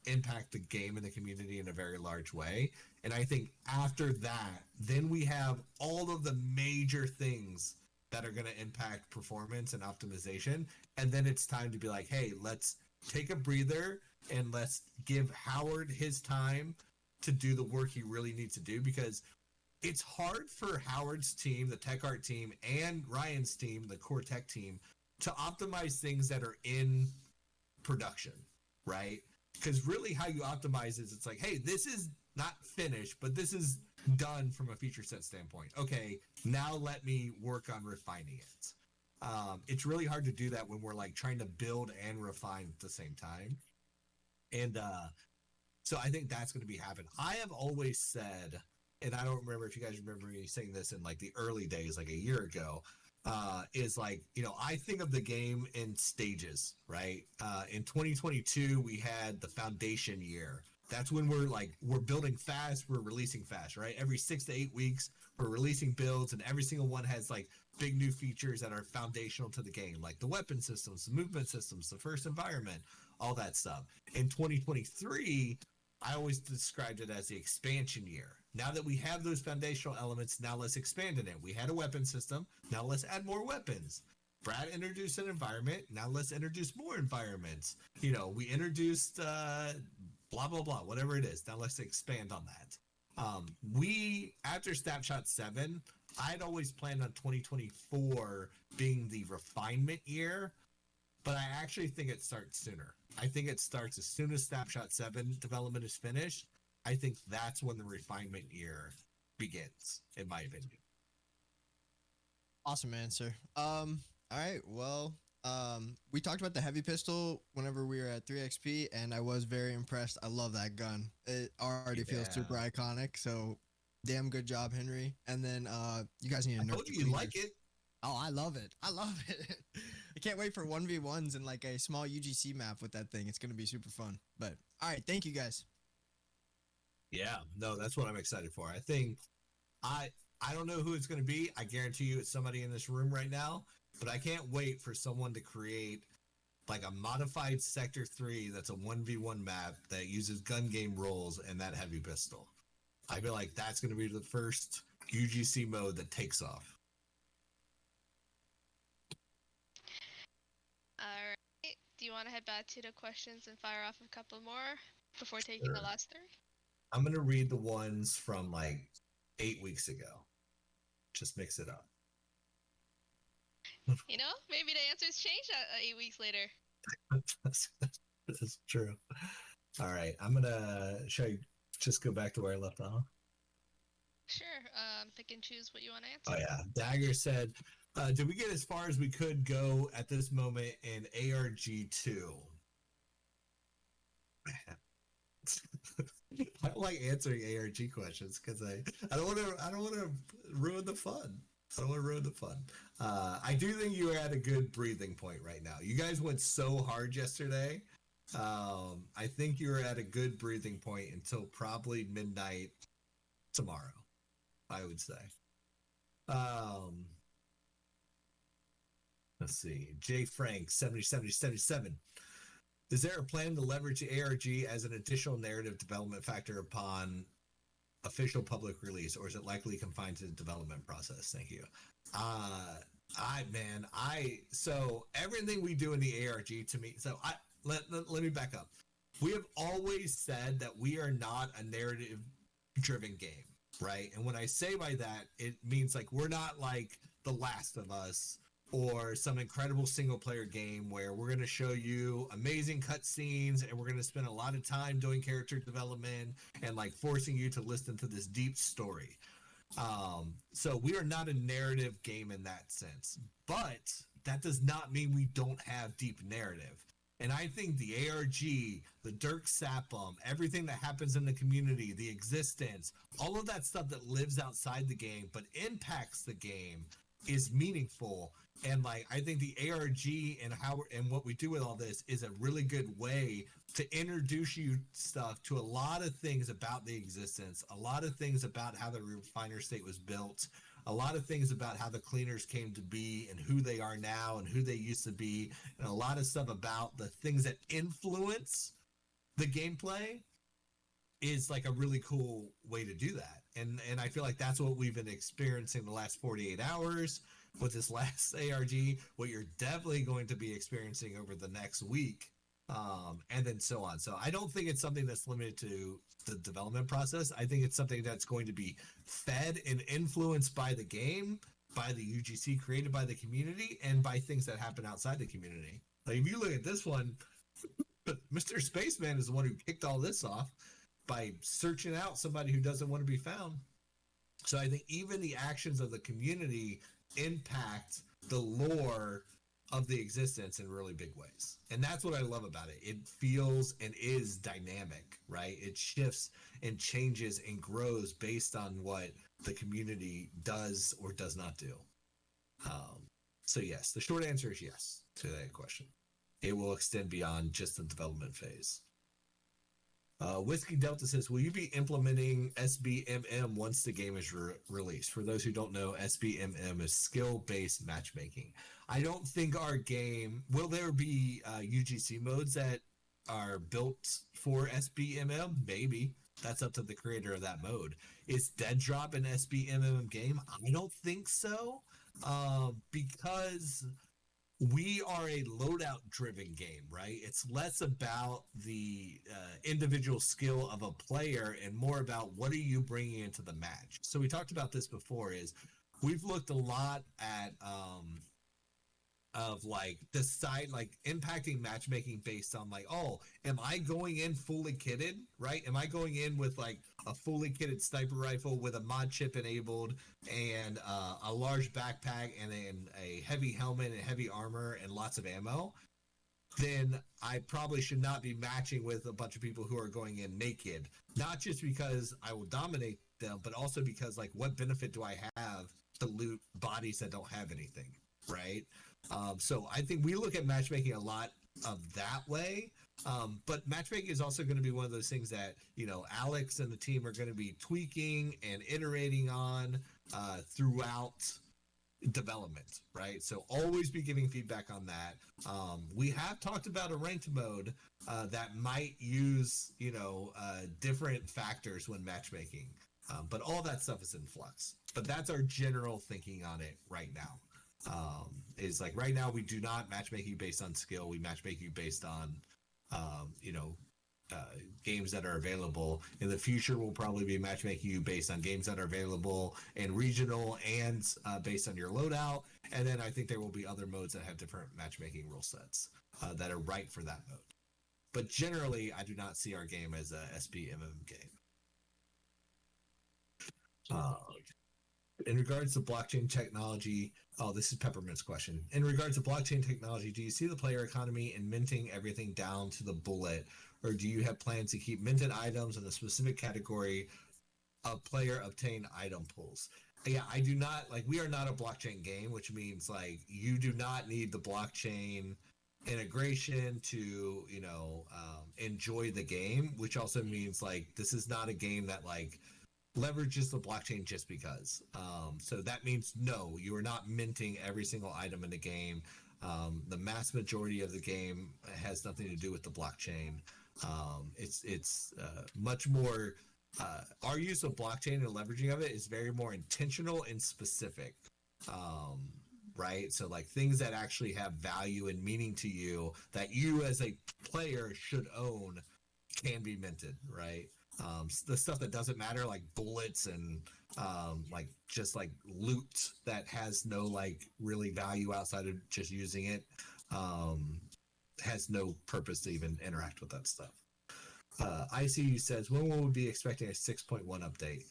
impact the game and the community in a very large way. And I think after that, then we have all of the major things that are going to impact performance and optimization. And then it's time to be like, hey, let's take a breather and let's give Howard his time to do the work he really needs to do, because it's hard for Howard's team, the tech art team, and Ryan's team, the core tech team, to optimize things that are in production, right? Because really how you optimize is it's like, hey, this is not finished, but this is done from a feature set standpoint. Okay, now let me work on refining it. It's really hard to do that when we're like trying to build and refine at the same time. And so I think that's going to be happening. I have always said, and I don't remember if you guys remember me saying this in like the early days, like a year ago, is like, you know, I think of the game in stages, right? In 2022, we had the foundation year. That's when we're building fast, we're releasing fast, right? Every 6 to 8 weeks, we're releasing builds, and every single one has like big new features that are foundational to the game, like the weapon systems, the movement systems, the first environment, all that stuff. In 2023, I always described it as the expansion year. Now that we have those foundational elements, now let's expand in it. We had a weapon system, now let's add more weapons. Brad introduced an environment, now let's introduce more environments. You know, we introduced blah, blah, blah, whatever it is. Now let's expand on that. After Snapshot 7, I'd always planned on 2024 being the refinement year, but I actually think it starts sooner. I think it starts as soon as Snapshot 7 development is finished. I think that's when the refinement year begins, in my opinion. Awesome answer. All right. Well, we talked about the heavy pistol whenever we were at 3XP, and I was very impressed. I love that gun. It already feels super iconic. So, damn good job, Henry. And then, you guys need to know. I told you like it. Oh, I love it. I love it. I can't wait for 1v1s in like a small UGC map with that thing. It's gonna be super fun. But all right, thank you guys. Yeah, no, that's what I'm excited for. I think I don't know who it's going to be. I guarantee you it's somebody in this room right now, but I can't wait for someone to create like a modified Sector 3 that's a 1v1 map that uses gun game rules and that heavy pistol. I feel like that's going to be the first UGC mode that takes off. All right. Do you want to head back to the questions and fire off a couple more before taking the last 3? I'm going to read the ones from like 8 weeks ago. Just mix it up. You know, maybe the answers changed 8 weeks later. That's true. All right. I'm going to, should I just go back to where I left off? Sure. Pick and choose what you want to Oh, answer. yeah. Dagger said, did we get as far as we could go at this moment in ARG2? Man. I don't like answering ARG questions because I don't want to ruin the fun. I don't want to ruin the fun. I do think you are at a good breathing point right now. You guys went so hard yesterday. I think you're at a good breathing point until probably midnight tomorrow, I would say. Let's see. J Frank 7077. Is there a plan to leverage the ARG as an additional narrative development factor upon official public release, or is it likely confined to the development process? Thank you. So everything we do in the ARG to me, so let me back up. We have always said that we are not a narrative driven game, right? And when I say by that, it means like we're not like The Last of Us or some incredible single player game where we're going to show you amazing cutscenes and we're going to spend a lot of time doing character development and like forcing you to listen to this deep story. So we are not a narrative game in that sense, but that does not mean we don't have deep narrative. And I think the ARG, the Dirk Sapum, everything that happens in the community, the existence, all of that stuff that lives outside the game but impacts the game is meaningful. And like I think the ARG and what we do with all this is a really good way to introduce you stuff to a lot of things about the existence, a lot of things about how the refiner state was built, a lot of things about how the cleaners came to be and who they are now and who they used to be, and a lot of stuff about the things that influence the gameplay is like a really cool way to do that. And I feel like that's what we've been experiencing the last 48 hours with this last ARG, what you're definitely going to be experiencing over the next week, and then so on. So I don't think it's something that's limited to the development process. I think it's something that's going to be fed and influenced by the game, by the UGC created by the community, and by things that happen outside the community. Like if you look at this one, Mr. Spaceman is the one who kicked all this off by searching out somebody who doesn't want to be found. So I think even the actions of the community impact the lore of the existence in really big ways. And that's what I love about it. It feels and is dynamic, right? It shifts and changes and grows based on what the community does or does not do. So yes, the short answer is yes to that question. It will extend beyond just the development phase. Whiskey Delta says, will you be implementing SBMM once the game is released? For those who don't know, SBMM is skill-based matchmaking. I don't think our game... Will there be UGC modes that are built for SBMM? Maybe. That's up to the creator of that mode. Is DEADROP an SBMM game? I don't think so. Because... we are a loadout driven game, right? It's less about the individual skill of a player and more about what are you bringing into the match. So we talked about this before, is we've looked a lot at of like the side, like impacting matchmaking based on like, oh, am I going in fully kitted, right? Am I going in with like a fully kitted sniper rifle with a mod chip enabled and a large backpack and a heavy helmet and heavy armor and lots of ammo? Then I probably should not be matching with a bunch of people who are going in naked, not just because I will dominate them, but also because like, what benefit do I have to loot bodies that don't have anything, right? So I think we look at matchmaking a lot of that way. But matchmaking is also going to be one of those things that, you know, Alex and the team are going to be tweaking and iterating on throughout development, right? So always be giving feedback on that. We have talked about a ranked mode that might use, you know, different factors when matchmaking. But all that stuff is in flux. But that's our general thinking on it right now. Is like right now we do not matchmake you based on skill. We matchmake you based on games that are available. In the future, we'll probably be matchmaking you based on games that are available in regional and based on your loadout. And then I think there will be other modes that have different matchmaking rule sets that are right for that mode. But generally, I do not see our game as a SBMM game. In regards to blockchain technology, this is Peppermint's question. In regards to blockchain technology, do you see the player economy in minting everything down to the bullet, or do you have plans to keep minted items in a specific category of player obtained item pools? Yeah, I do not, like, we are not a blockchain game, which means, like, you do not need the blockchain integration to, you know, enjoy the game, which also means, like, this is not a game that, like, leverages the blockchain just because. So that means no, you are not minting every single item in the game. The mass majority of the game has nothing to do with the blockchain. It's much more, our use of blockchain and leveraging of it is very more intentional and specific. Right? So like things that actually have value and meaning to you that you as a player should own can be minted, right? The stuff that doesn't matter, like bullets and like just like loot that has no like really value outside of just using it, has no purpose to even interact with that stuff. ICU says, when will we be expecting a 6.1 update?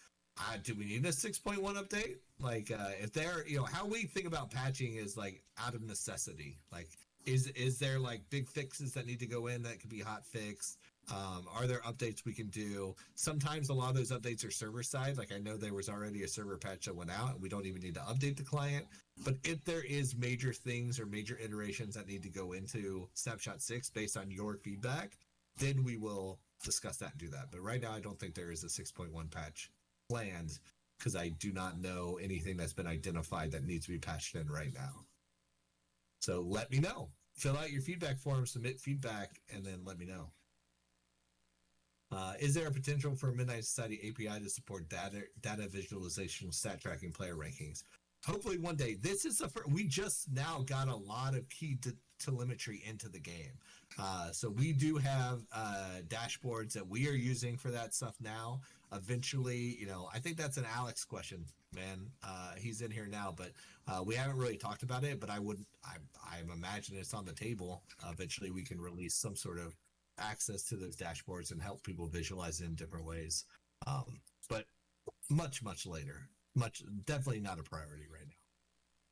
Do we need a 6.1 update? Like if there, you know, how we think about patching is like out of necessity. Like is there like big fixes that need to go in that could be hot fixed? Are there updates we can do? Sometimes a lot of those updates are server side. Like I know there was already a server patch that went out and we don't even need to update the client. But if there is major things or major iterations that need to go into Snapshot 6 based on your feedback, then we will discuss that and do that. But right now, I don't think there is a 6.1 patch planned because I do not know anything that's been identified that needs to be patched in right now. So let me know. Fill out your feedback form, submit feedback, and then let me know. Is there a potential for Midnight Society API to support data visualization, stat tracking, player rankings? Hopefully one day. This is we just now got a lot of key telemetry into the game. So we do have dashboards that we are using for that stuff now. Eventually, I think that's an Alex question, man. He's in here now, but we haven't really talked about it, but I imagine it's on the table. Eventually we can release some sort of access to those dashboards and help people visualize it in different ways. But much later. Definitely not a priority right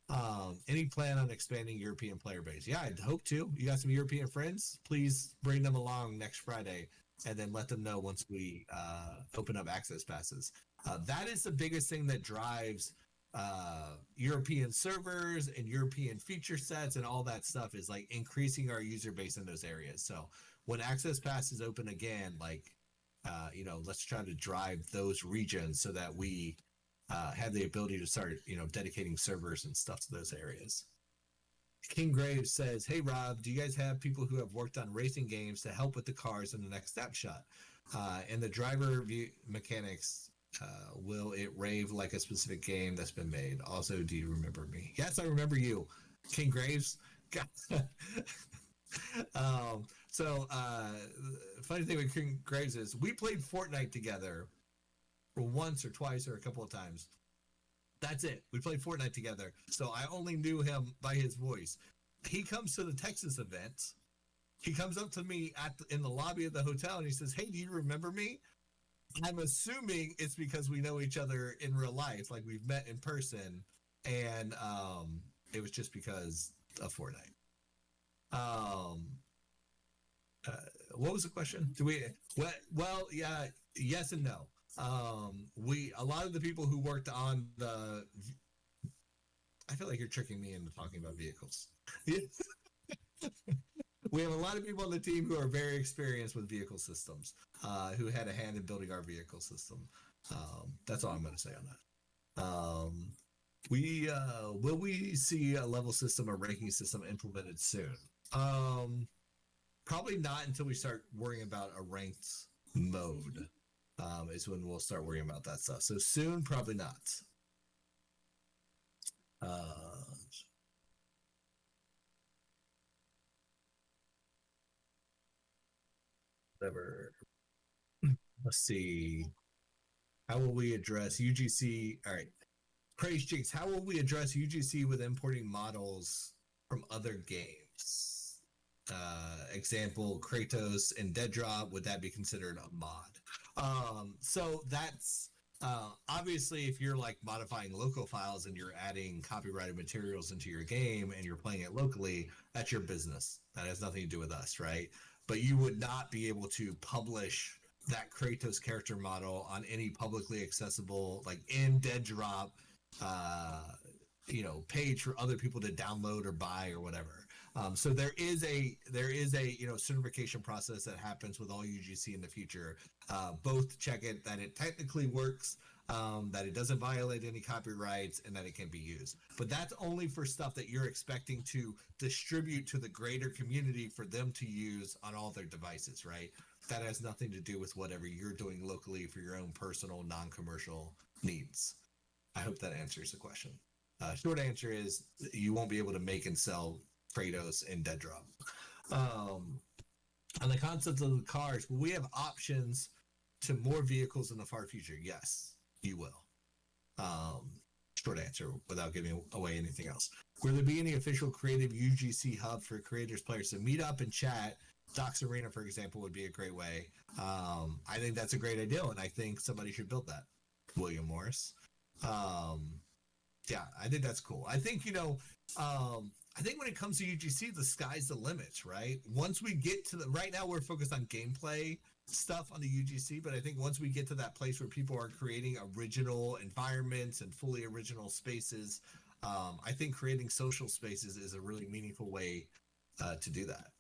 now. Any plan on expanding European player base? Yeah, I'd hope to. You got some European friends? Please bring them along next Friday and then let them know once we open up access passes. That is the biggest thing that drives European servers and European feature sets and all that stuff is like increasing our user base in those areas. So when access pass is open again, let's try to drive those regions so that we have the ability to start, dedicating servers and stuff to those areas. King Graves says, "Hey Rob, do you guys have people who have worked on racing games to help with the cars in the next snapshot? And the driver view mechanics, will it rave like a specific game that's been made? Also, do you remember me?" Yes, I remember you, King Graves. Funny thing with King Graves is we played Fortnite together once or twice or a couple of times. That's it. We played Fortnite together. So I only knew him by his voice. He comes to the Texas event. He comes up to me in the lobby of the hotel and he says, "Hey, do you remember me?" I'm assuming it's because we know each other in real life, like we've met in person, and it was just because of Fortnite. What was the question? Yeah, yes and no. A lot of the people who worked on I feel like you're tricking me into talking about vehicles. We have a lot of people on the team who are very experienced with vehicle systems, who had a hand in building our vehicle system. That's all I'm going to say on that. Will we see a level system or ranking system implemented soon? Probably not until we start worrying about a ranked mode. Is when we'll start worrying about that stuff. So soon, probably not. Whatever. Let's see. How will we address UGC? All right. Praise Jinx. How will we address UGC with importing models from other games? Example, Kratos and DEADROP. Would that be considered a mod? So that's obviously if you're like modifying local files and you're adding copyrighted materials into your game and you're playing it locally, that's your business. That has nothing to do with us, right? But you would not be able to publish that Kratos character model on any publicly accessible, like in DEADROP, page for other people to download or buy or whatever. So there is a certification process that happens with all UGC in the future, both to check it that it technically works, that it doesn't violate any copyrights, and that it can be used. But that's only for stuff that you're expecting to distribute to the greater community for them to use on all their devices, right? That has nothing to do with whatever you're doing locally for your own personal, non-commercial needs. I hope that answers the question. Short answer is you won't be able to make and sell Kratos and DEADROP. On the concept of the cars, will we have options to more vehicles in the far future? Yes, you will. Short answer without giving away anything else. Will there be any official creative UGC hub for creators, players to meet up and chat? Docs Arena, for example, would be a great way. I think that's a great idea, and I think somebody should build that. William Morris. Yeah, I think that's cool. I think, I think when it comes to UGC, the sky's the limit, right? Once we get to right now we're focused on gameplay stuff on the UGC, but I think once we get to that place where people are creating original environments and fully original spaces, I think creating social spaces is a really meaningful way to do that.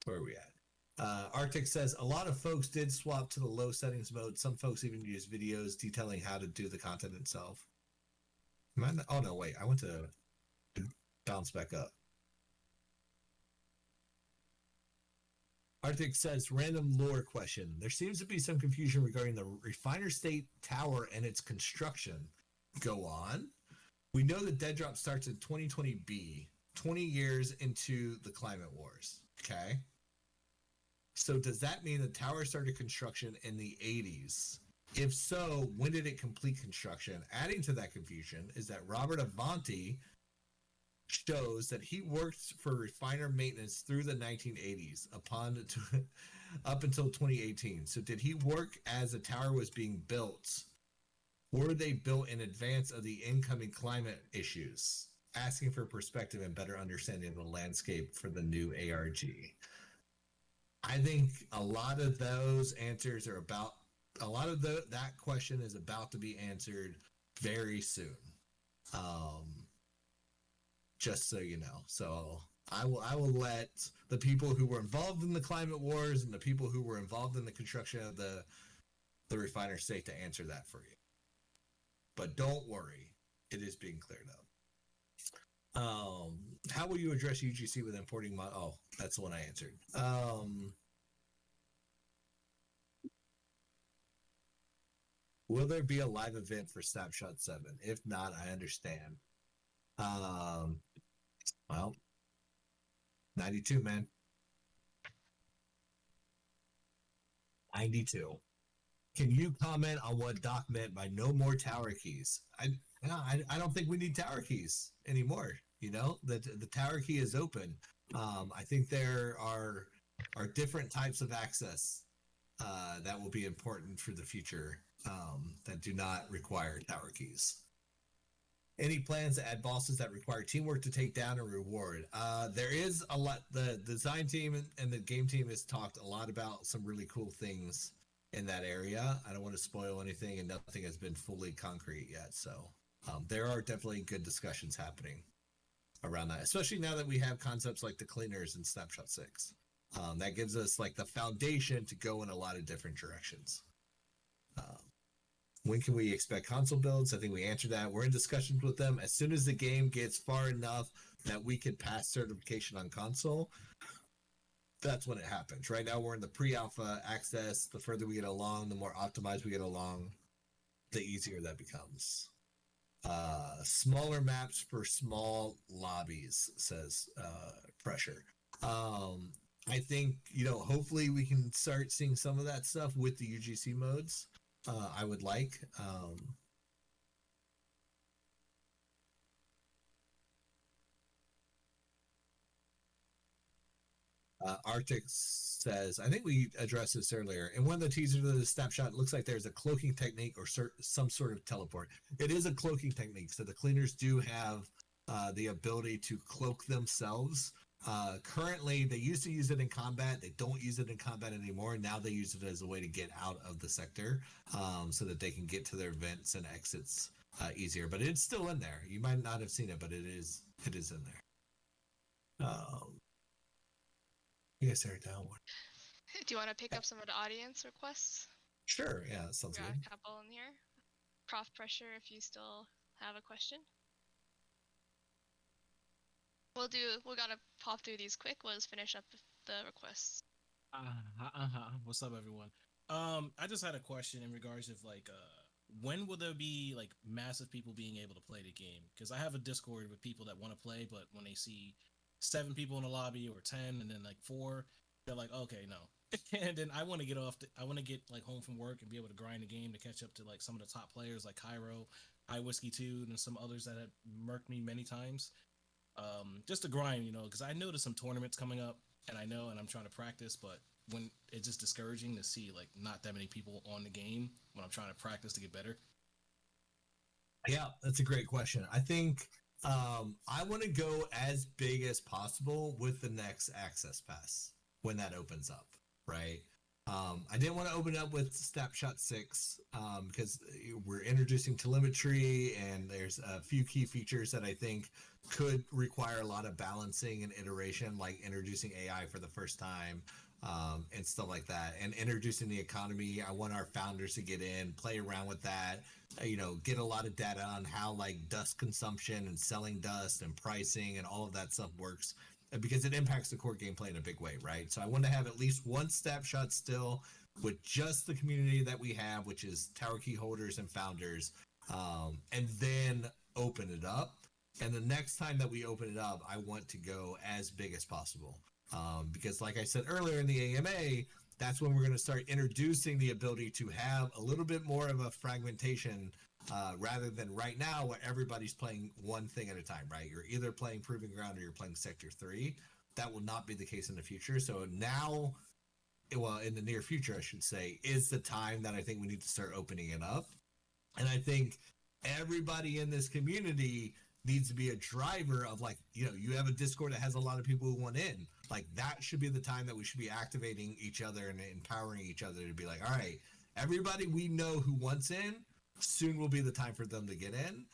Where are we at? Arctix says a lot of folks did swap to the low settings mode. Some folks even use videos detailing how to do the content itself. Oh no, wait, I went to bounce back up. Arctic says, random lore question. There seems to be some confusion regarding the Refiner State Tower and its construction. Go on. We know that DEADROP starts in 2020B, 20 years into the climate wars. Okay. So does that mean the tower started construction in the 80s? If so, when did it complete construction? Adding to that confusion is that Robert Avanti shows that he worked for refiner maintenance through the 1980s up until 2018. So did he work as the tower was being built? Were they built in advance of the incoming climate issues? Asking for perspective and better understanding of the landscape for the new ARG. I think a lot of those answers are about, that question is about to be answered very soon. Just so you know. So I will let the people who were involved in the climate wars and the people who were involved in the construction of the refiner state to answer that for you. But don't worry, it is being cleared up. How will you address UGC with importing oh, that's the one I answered. Will there be a live event for Snapshot 7? If not, I understand. Well, 92, man. 92. Can you comment on what Doc meant by no more tower keys? I don't think we need tower keys anymore. You know, the tower key is open. I think there are different types of access that will be important for the future that do not require tower keys. Any plans to add bosses that require teamwork to take down and reward? There is a lot. The design team and the game team has talked a lot about some really cool things in that area. I don't want to spoil anything, and nothing has been fully concrete yet. So there are definitely good discussions happening around that, especially now that we have concepts like the cleaners and Snapshot VI. That gives us like the foundation to go in a lot of different directions. When can we expect console builds? I think we answered that. We're in discussions with them. As soon as the game gets far enough that we can pass certification on console, that's when it happens. Right now, we're in the pre-alpha access. The further we get along, the more optimized we get along, the easier that becomes. Smaller maps for small lobbies, says Pressure. I think, hopefully we can start seeing some of that stuff with the UGC modes. I would like. Arctix says, I think we addressed this earlier. In one of the teasers of the snapshot, it looks like there's a cloaking technique or some sort of teleport. It is a cloaking technique, so the cleaners do have the ability to cloak themselves. Currently, they used to use it in combat. They don't use it in combat anymore. Now they use it as a way to get out of the sector so that they can get to their vents and exits easier. But it's still in there. You might not have seen it, but it is in there. You guys are down one. Do you want to pick up some of the audience requests? Sure. Yeah, that sounds We good. got a couple in here. Prof Pressure, if you still have a question. We gotta pop through these quick. We'll just finish up the requests. What's up, everyone? I just had a question in regards of when will there be massive people being able to play the game? Because I have a Discord with people that want to play, but when they see 7 people in the lobby or 10 and then 4, they're like, okay, no. And then I want to get home from work and be able to grind the game to catch up to some of the top players like Cairo, iWhiskey2, and some others that have murked me many times. Just to grind, because I know there's some tournaments coming up, and I'm trying to practice, but when it's just discouraging to see not that many people on the game when I'm trying to practice to get better. Yeah, that's a great question. I think I want to go as big as possible with the next access pass when that opens up, right? I didn't want to open up with Snapshot VI because we're introducing telemetry, and there's a few key features that I think could require a lot of balancing and iteration, like introducing AI for the first time and stuff like that, and introducing the economy. I want our founders to get in, play around with that, get a lot of data on how like dust consumption and selling dust and pricing and all of that stuff works, because it impacts the core gameplay in a big way, right? So I want to have at least one snapshot still with just the community that we have, which is tower key holders and founders, and then open it up. And the next time that we open it up, I want to go as big as possible. Because like I said earlier in the AMA, that's when we're going to start introducing the ability to have a little bit more of a fragmentation rather than right now where everybody's playing one thing at a time, right? You're either playing Proving Ground or you're playing Sector 3. That will not be the case in the future. So now, well, in the near future, I should say, is the time that I think we need to start opening it up. And I think everybody in this community needs to be a driver of like, you have a Discord that has a lot of people who want in. Like that should be the time that we should be activating each other and empowering each other to be like, all right, everybody we know who wants in, soon will be the time for them to get in.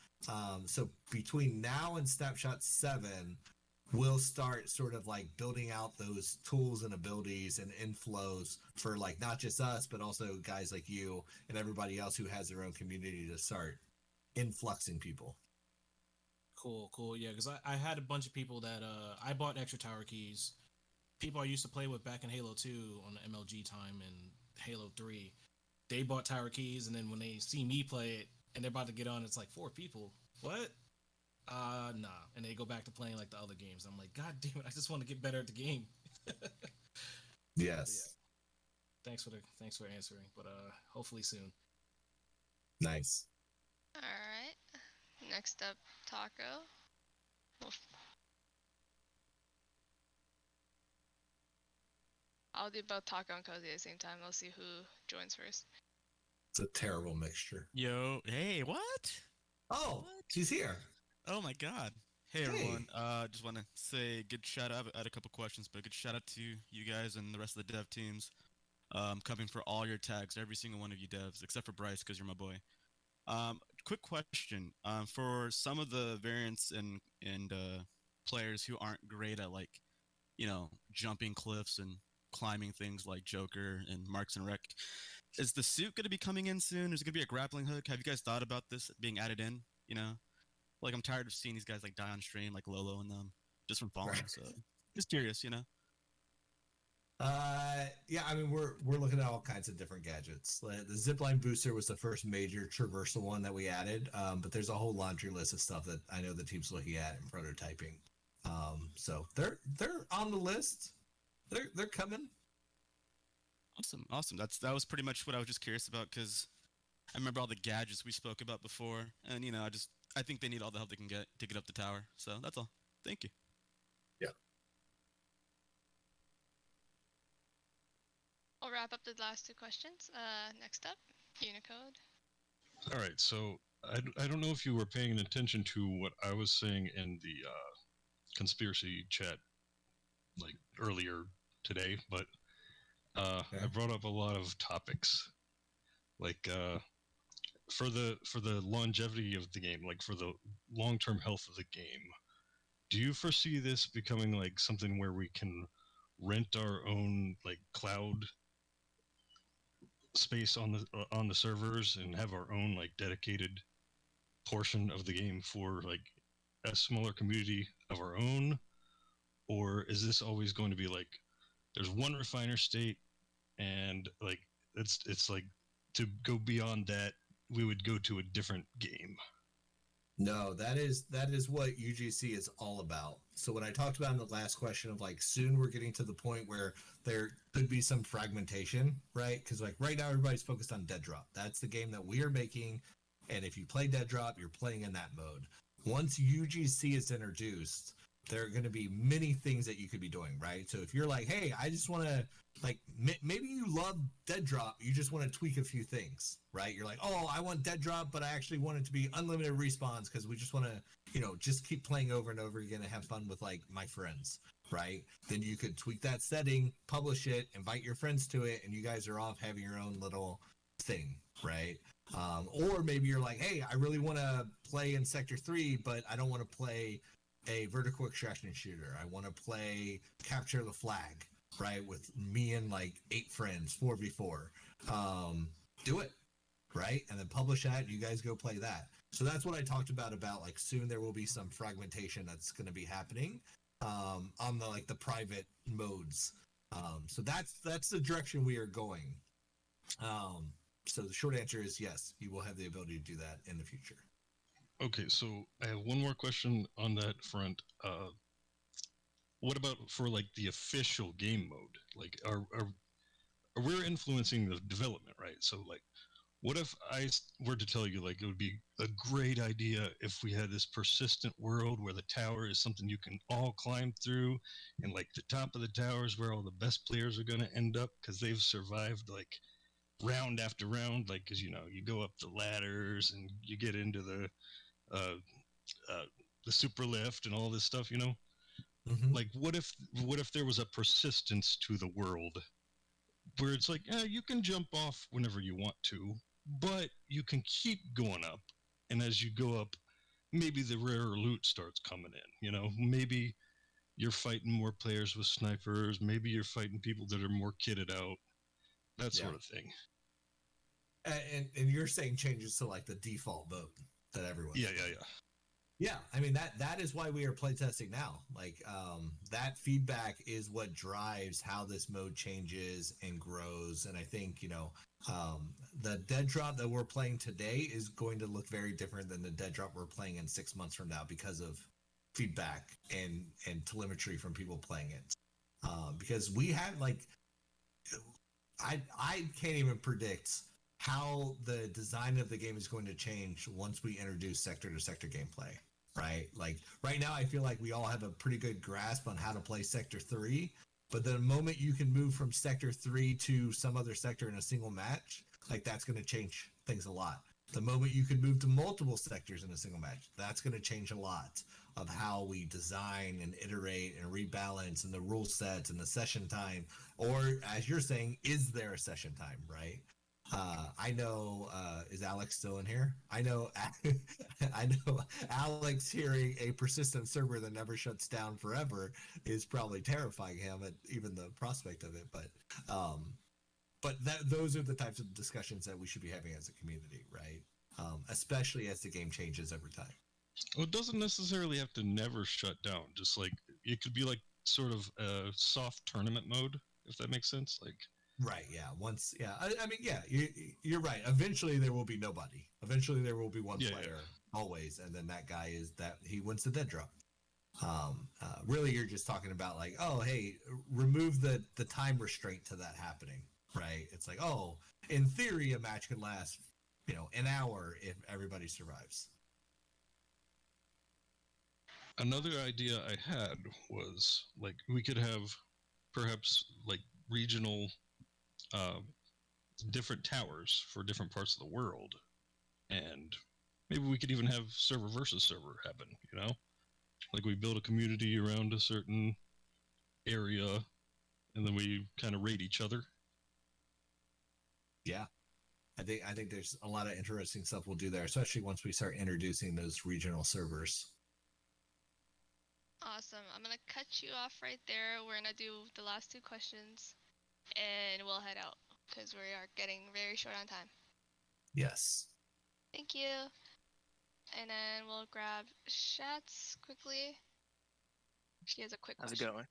So between now and Snapshot 7, we'll start sort of like building out those tools and abilities and inflows for like not just us, but also guys like you and everybody else who has their own community to start influxing people. Cool. Yeah, because I had a bunch of people that I bought extra tower keys. People I used to play with back in Halo 2 on the MLG time and Halo 3. They bought tower keys, and then when they see me play it and they're about to get on, it's like 4 people. What? Nah. And they go back to playing like the other games. I'm like, God damn it! I just want to get better at the game. Yes. Yeah. Thanks for answering. But hopefully soon. Nice. All right. Next up, Taco. I'll do both Taco and Cozy at the same time. We'll see who joins first. It's a terrible mixture. Yo, hey, what? Oh, she's here. Oh my god. Hey everyone. Just want to say good shout out. I had a couple questions, but good shout out to you guys and the rest of the dev teams. Coming for all your tags, every single one of you devs, except for Bryce, because you're my boy. Quick question. For some of the variants and players who aren't great at like, jumping cliffs and climbing things like Joker and Marks and Rec, is the suit going to be coming in soon? Is it going to be a grappling hook? Have you guys thought about this being added in? Like I'm tired of seeing these guys like die on stream, like Lolo and them, just from falling. Right. So just curious, Yeah, I mean we're looking at all kinds of different gadgets. The zipline booster was the first major traversal one that we added, but there's a whole laundry list of stuff that I know the team's looking at and prototyping. So they're on the list. They're coming. Awesome. That was pretty much what I was just curious about, because I remember all the gadgets we spoke about before, and I think they need all the help they can get to get up the tower. So that's all. Thank you. Yeah. I'll wrap up the last 2 questions. Next up, Unicode. All right, so I don't know if you were paying attention to what I was saying in the conspiracy chat like earlier today, but I brought up a lot of topics, like for the longevity of the game, like for the long-term health of the game. Do you foresee this becoming like something where we can rent our own like cloud space on the servers and have our own like dedicated portion of the game for like a smaller community of our own? Or is this always going to be like there's one refiner state and like it's like to go beyond that we would go to a different game? No, that is what UGC is all about. So when I talked about in the last question of like soon we're getting to the point where there could be some fragmentation, right? Because like right now everybody's focused on DEADROP. That's the game that we are making, and if you play DEADROP, you're playing in that mode. Once UGC is introduced, there are going to be many things that you could be doing, right? So if you're like, hey, I just want to, like, maybe you love DEADROP, you just want to tweak a few things, right? You're like, oh, I want DEADROP, but I actually want it to be unlimited respawns because we just want to, just keep playing over and over again and have fun with, like, my friends. right? Then you could tweak that setting, publish it, invite your friends to it, and you guys are off having your own little thing, right? Or maybe you're like, hey, I really want to play in Sector 3, but I don't want to play a vertical extraction shooter. I want to play Capture the Flag, right? With me and like 8 friends, 4v4. Do it, right? And then publish that, and you guys go play that. So that's what I talked about like soon there will be some fragmentation that's going to be happening on the like the private modes. So that's the direction we are going. So the short answer is yes, you will have the ability to do that in the future. Okay, so I have one more question on that front. What about for like the official game mode? Like, are we're influencing the development, right? So like, what if I were to tell you like it would be a great idea if we had this persistent world where the tower is something you can all climb through, and like the top of the tower is where all the best players are going to end up because they've survived like round after round, like because you go up the ladders and you get into the super lift and all this stuff, Mm-hmm. Like what if there was a persistence to the world where it's like, you can jump off whenever you want to, but you can keep going up, and as you go up, maybe the rarer loot starts coming in. Maybe you're fighting more players with snipers, maybe you're fighting people that are more kitted out, that sort of thing. And you're saying changes to like the default mode that everyone. Yeah. I mean that is why we are playtesting now. Like that feedback is what drives how this mode changes and grows. And I think the dead drop that we're playing today is going to look very different than the dead drop we're playing in 6 months from now because of feedback and telemetry from people playing it. Because we had like I can't even predict how the design of the game is going to change once we introduce sector to sector gameplay, right? Like right now, I feel like we all have a pretty good grasp on how to play Sector 3, but the moment you can move from Sector 3 to some other sector in a single match, like that's going to change things a lot. The moment you can move to multiple sectors in a single match, that's going to change a lot of how we design and iterate and rebalance and the rule sets and the session time, or as you're saying, is there a session time, right? I know, is Alex still in here? I know Alex hearing a persistent server that never shuts down forever is probably terrifying him at even the prospect of it. But those are the types of discussions that we should be having as a community, right? Especially as the game changes over time. Well, it doesn't necessarily have to never shut down. Just like it could be like sort of a soft tournament mode, if that makes sense. Like. Right. Yeah. I mean, yeah. You're right. Eventually, there will be nobody. Eventually, there will be one player always, and then that guy he wins the dead drop. Really, you're just talking about like, oh, hey, remove the time restraint to that happening. Right. It's like, oh, in theory, a match can last, an hour if everybody survives. Another idea I had was like we could have perhaps like regional. Different towers for different parts of the world, and maybe we could even have server versus server happen, like we build a community around a certain area and then we kind of raid each other. Yeah, I think there's a lot of interesting stuff we'll do there, especially once we start introducing those regional servers. Awesome. I'm gonna cut you off right there. We're gonna do the last 2 questions and we'll head out because we are getting very short on time. Yes. Thank you. And then we'll grab Shats quickly. She has a quick question. How's it going?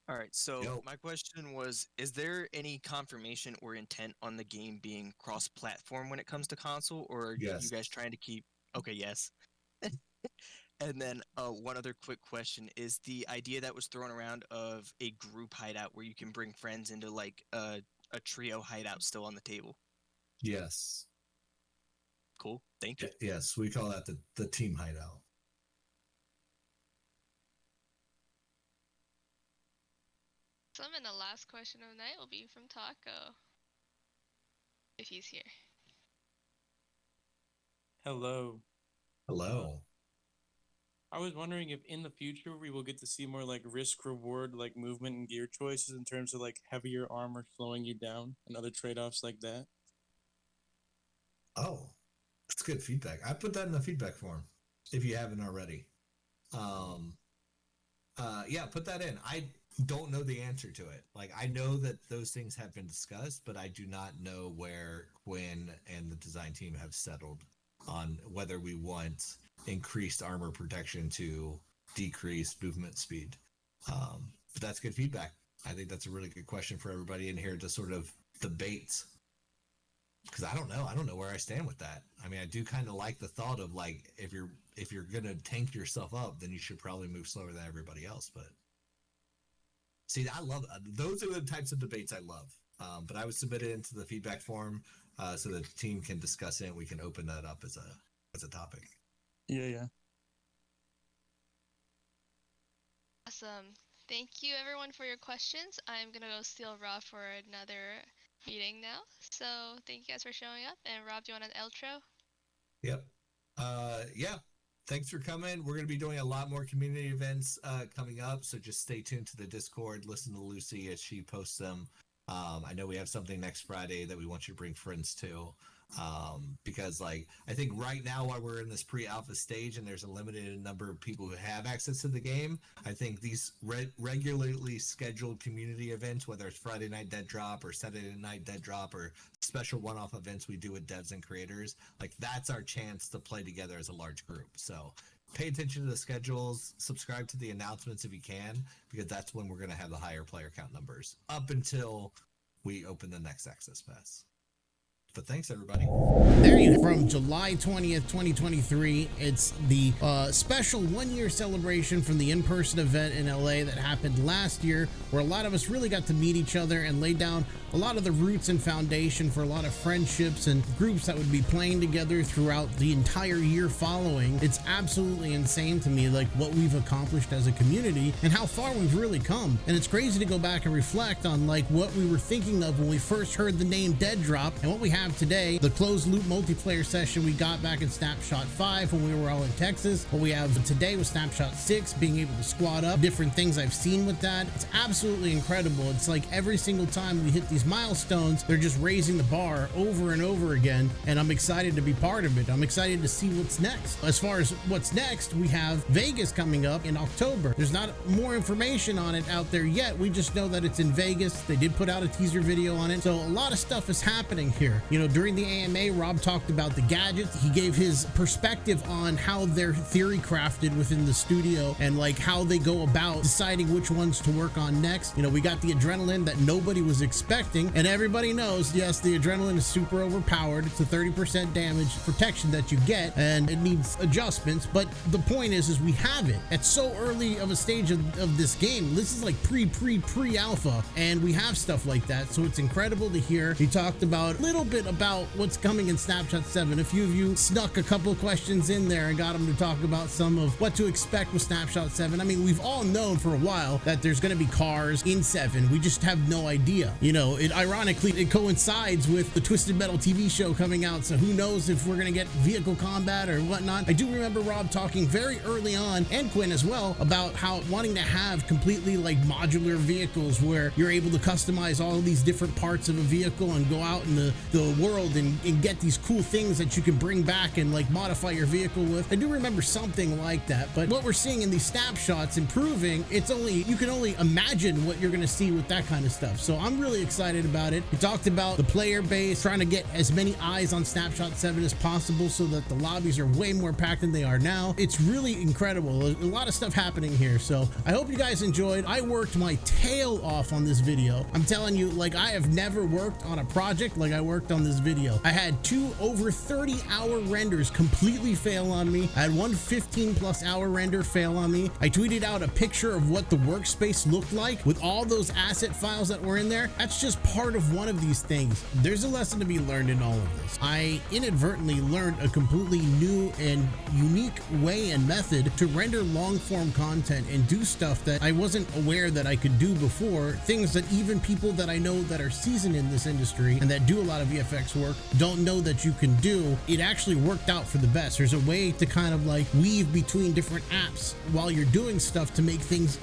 All right, so my question was, is there any confirmation or intent on the game being cross-platform when it comes to console, or are you guys trying to keep... Okay, yes. And then one other quick question is the idea that was thrown around of a group hideout where you can bring friends into like a trio hideout still on the table. Yes. Cool. Thank you. Yes, we call that the team hideout. And the last question of the night will be from Taco, if he's here. Hello. Hello. I was wondering if in the future we will get to see more like risk reward, like movement and gear choices in terms of like heavier armor slowing you down and other trade-offs like that. Oh, that's good feedback. I put that in the feedback form if you haven't already. Yeah, put that in. I don't know the answer to it. Like, I know that those things have been discussed, but I do not know where Quinn and the design team have settled on whether we want increased armor protection to decrease movement speed. But that's good feedback. I think that's a really good question for everybody in here to sort of debate. Because I don't know where I stand with that. I mean, I do kind of like the thought of like, if you're gonna tank yourself up, then you should probably move slower than everybody else. But see, I love those are the types of debates I love. But I would submit it into the feedback form so the team can discuss it and we can open that up as a topic. Yeah. Awesome. Thank you everyone for your questions. I'm gonna go steal Rob for another meeting now. So thank you guys for showing up. And Rob, do you want an outro? Yep. Yeah. Thanks for coming. We're going to be doing a lot more community events coming up, so just stay tuned to the Discord. Listen to Lucy as she posts them. I know we have something next Friday that we want you to bring friends to, because like I think right now while we're in this pre-alpha stage and there's a limited number of people who have access to the game, I think these regularly scheduled community events, whether it's Friday night dead drop or Saturday night dead drop or special one-off events we do with devs and creators, like that's our chance to play together as a large group. So pay attention to the schedules, subscribe to the announcements if you can, because that's when we're going to have the higher player count numbers up until we open the next access pass. But thanks everybody. There you go. From July 20th, 2023. It's the special 1-year celebration from the in-person event in LA that happened last year, where a lot of us really got to meet each other and lay down a lot of the roots and foundation for a lot of friendships and groups that would be playing together throughout the entire year following. It's absolutely insane to me, like what we've accomplished as a community and how far we've really come. And it's crazy to go back and reflect on like what we were thinking of when we first heard the name Dead Drop and what we have today. The closed loop multiplayer session we got back in Snapshot V when we were all in Texas. What we have today with Snapshot VI, being able to squad up, different things I've seen with that. It's absolutely incredible. It's like every single time we hit these milestones, they're just raising the bar over and over again, and I'm excited to be part of it. I'm excited to see what's next. As far as what's next, we have Vegas coming up in October. There's not more information on it out there yet. We just know that it's in Vegas. They did put out a teaser video on it, so a lot of stuff is happening here. You know, during the AMA, Rob talked about the gadgets. He gave his perspective on how they're theory crafted within the studio and like how they go about deciding which ones to work on next. You know, we got the adrenaline that nobody was expecting, and everybody knows, yes, the adrenaline is super overpowered. It's a 30% damage protection that you get, and it needs adjustments, but the point is we have it at so early of a stage of this game. This is like pre-alpha, and we have stuff like that, so it's incredible to hear. He talked about a little bit about what's coming in Snapshot 7. A few of you snuck a couple of questions in there and got him to talk about some of what to expect with Snapshot 7. I mean, we've all known for a while that there's going to be cars in 7. We just have no idea. You know, ironically, it coincides with the Twisted Metal TV show coming out, so who knows if we're going to get vehicle combat or whatnot. I do remember Rob talking very early on, and Quinn as well, about how wanting to have completely like modular vehicles where you're able to customize all of these different parts of a vehicle and go out in the world and get these cool things that you can bring back and like modify your vehicle with. I do remember something like that, but what we're seeing in these snapshots improving, you can only imagine what you're going to see with that kind of stuff. So I'm really excited about it. We talked about the player base, trying to get as many eyes on Snapshot 7 as possible so that the lobbies are way more packed than they are now. It's really incredible. A lot of stuff happening here. So I hope you guys enjoyed. I worked my tail off on this video. I'm telling you, like, I have never worked on a project like I worked on this video. I had 2 over 30-hour renders completely fail on me. I had one 15+ hour render fail on me. I tweeted out a picture of what the workspace looked like with all those asset files that were in there. That's just part of one of these things. There's a lesson to be learned in all of this. I inadvertently learned a completely new and unique way and method to render long form content and do stuff that I wasn't aware that I could do before. Things that even people that I know that are seasoned in this industry and that do a lot of VFX VFX work don't know that you can do, it actually worked out for the best. There's a way to kind of like weave between different apps while you're doing stuff to make things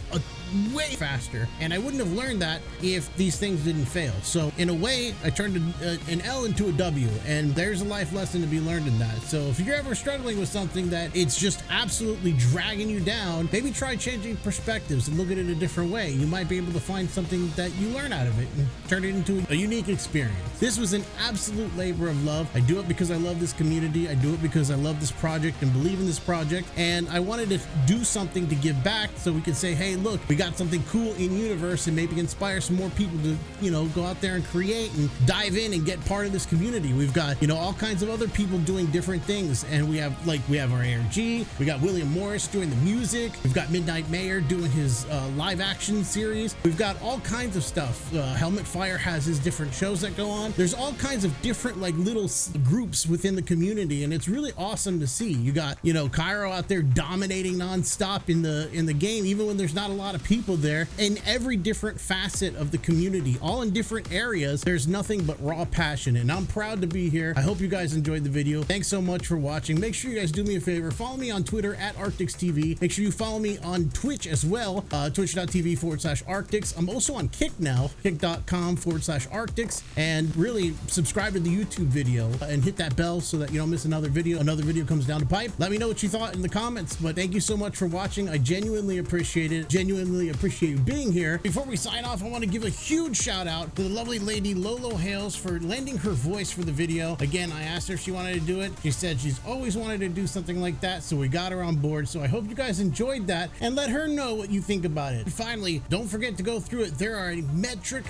way faster, and I wouldn't have learned that if these things didn't fail. So in a way, I turned an L into a W, and there's a life lesson to be learned in that. So if you're ever struggling with something that it's just absolutely dragging you down, maybe try changing perspectives and look at it a different way. You might be able to find something that you learn out of it and turn it into a unique experience. This was an absolute labor of love. I do it because I love this community. I do it because I love this project and believe in this project, and I wanted to do something to give back so we could say, hey, look, we got something cool in universe and maybe inspire some more people to, you know, go out there and create and dive in and get part of this community. We've got, you know, all kinds of other people doing different things, and we have our ARG, we got William Morris doing the music, we've got Midnight Mayor doing his live action series, we've got all kinds of stuff. Helmet Fire has his different shows that go on. There's all kinds of different like little groups within the community, and it's really awesome to see. You got, you know, Cairo out there dominating nonstop in the game, even when there's not a lot of people there, in every different facet of the community, all in different areas. There's nothing but raw passion, and I'm proud to be here. I hope you guys enjoyed the video. Thanks so much for watching. Make sure you guys do me a favor, follow me on Twitter at Arctix TV. Make sure you follow me on Twitch as well, twitch.tv/Arctix. I'm also on Kick now, kick.com/Arctix, and really subscribe to the YouTube video and hit that bell so that you don't miss another video. Another video comes down the pipe. Let me know what you thought in the comments, but thank you so much for watching. I genuinely appreciate it. Genuinely appreciate you being here. Before we sign off, I want to give a huge shout out to the lovely lady Lolo Hales for lending her voice for the video. Again, I asked her if she wanted to do it. She said she's always wanted to do something like that, so we got her on board. So I hope you guys enjoyed that, and let her know what you think about it. And finally, don't forget to go through it. There are a metric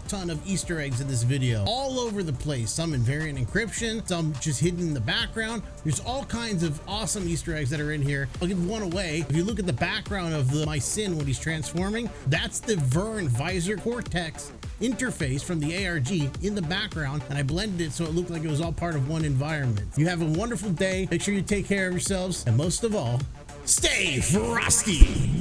ton of Easter eggs in this video, all over the place. Some in variant encryption, some just hidden in the background. There's all kinds of awesome Easter eggs that are in here. I'll give one away. If you look at the background of my Sin when he's transforming, that's the Vern Visor Cortex interface from the ARG in the background, and I blended it so it looked like it was all part of one environment. You have a wonderful day. Make sure you take care of yourselves, and most of all, stay frosty.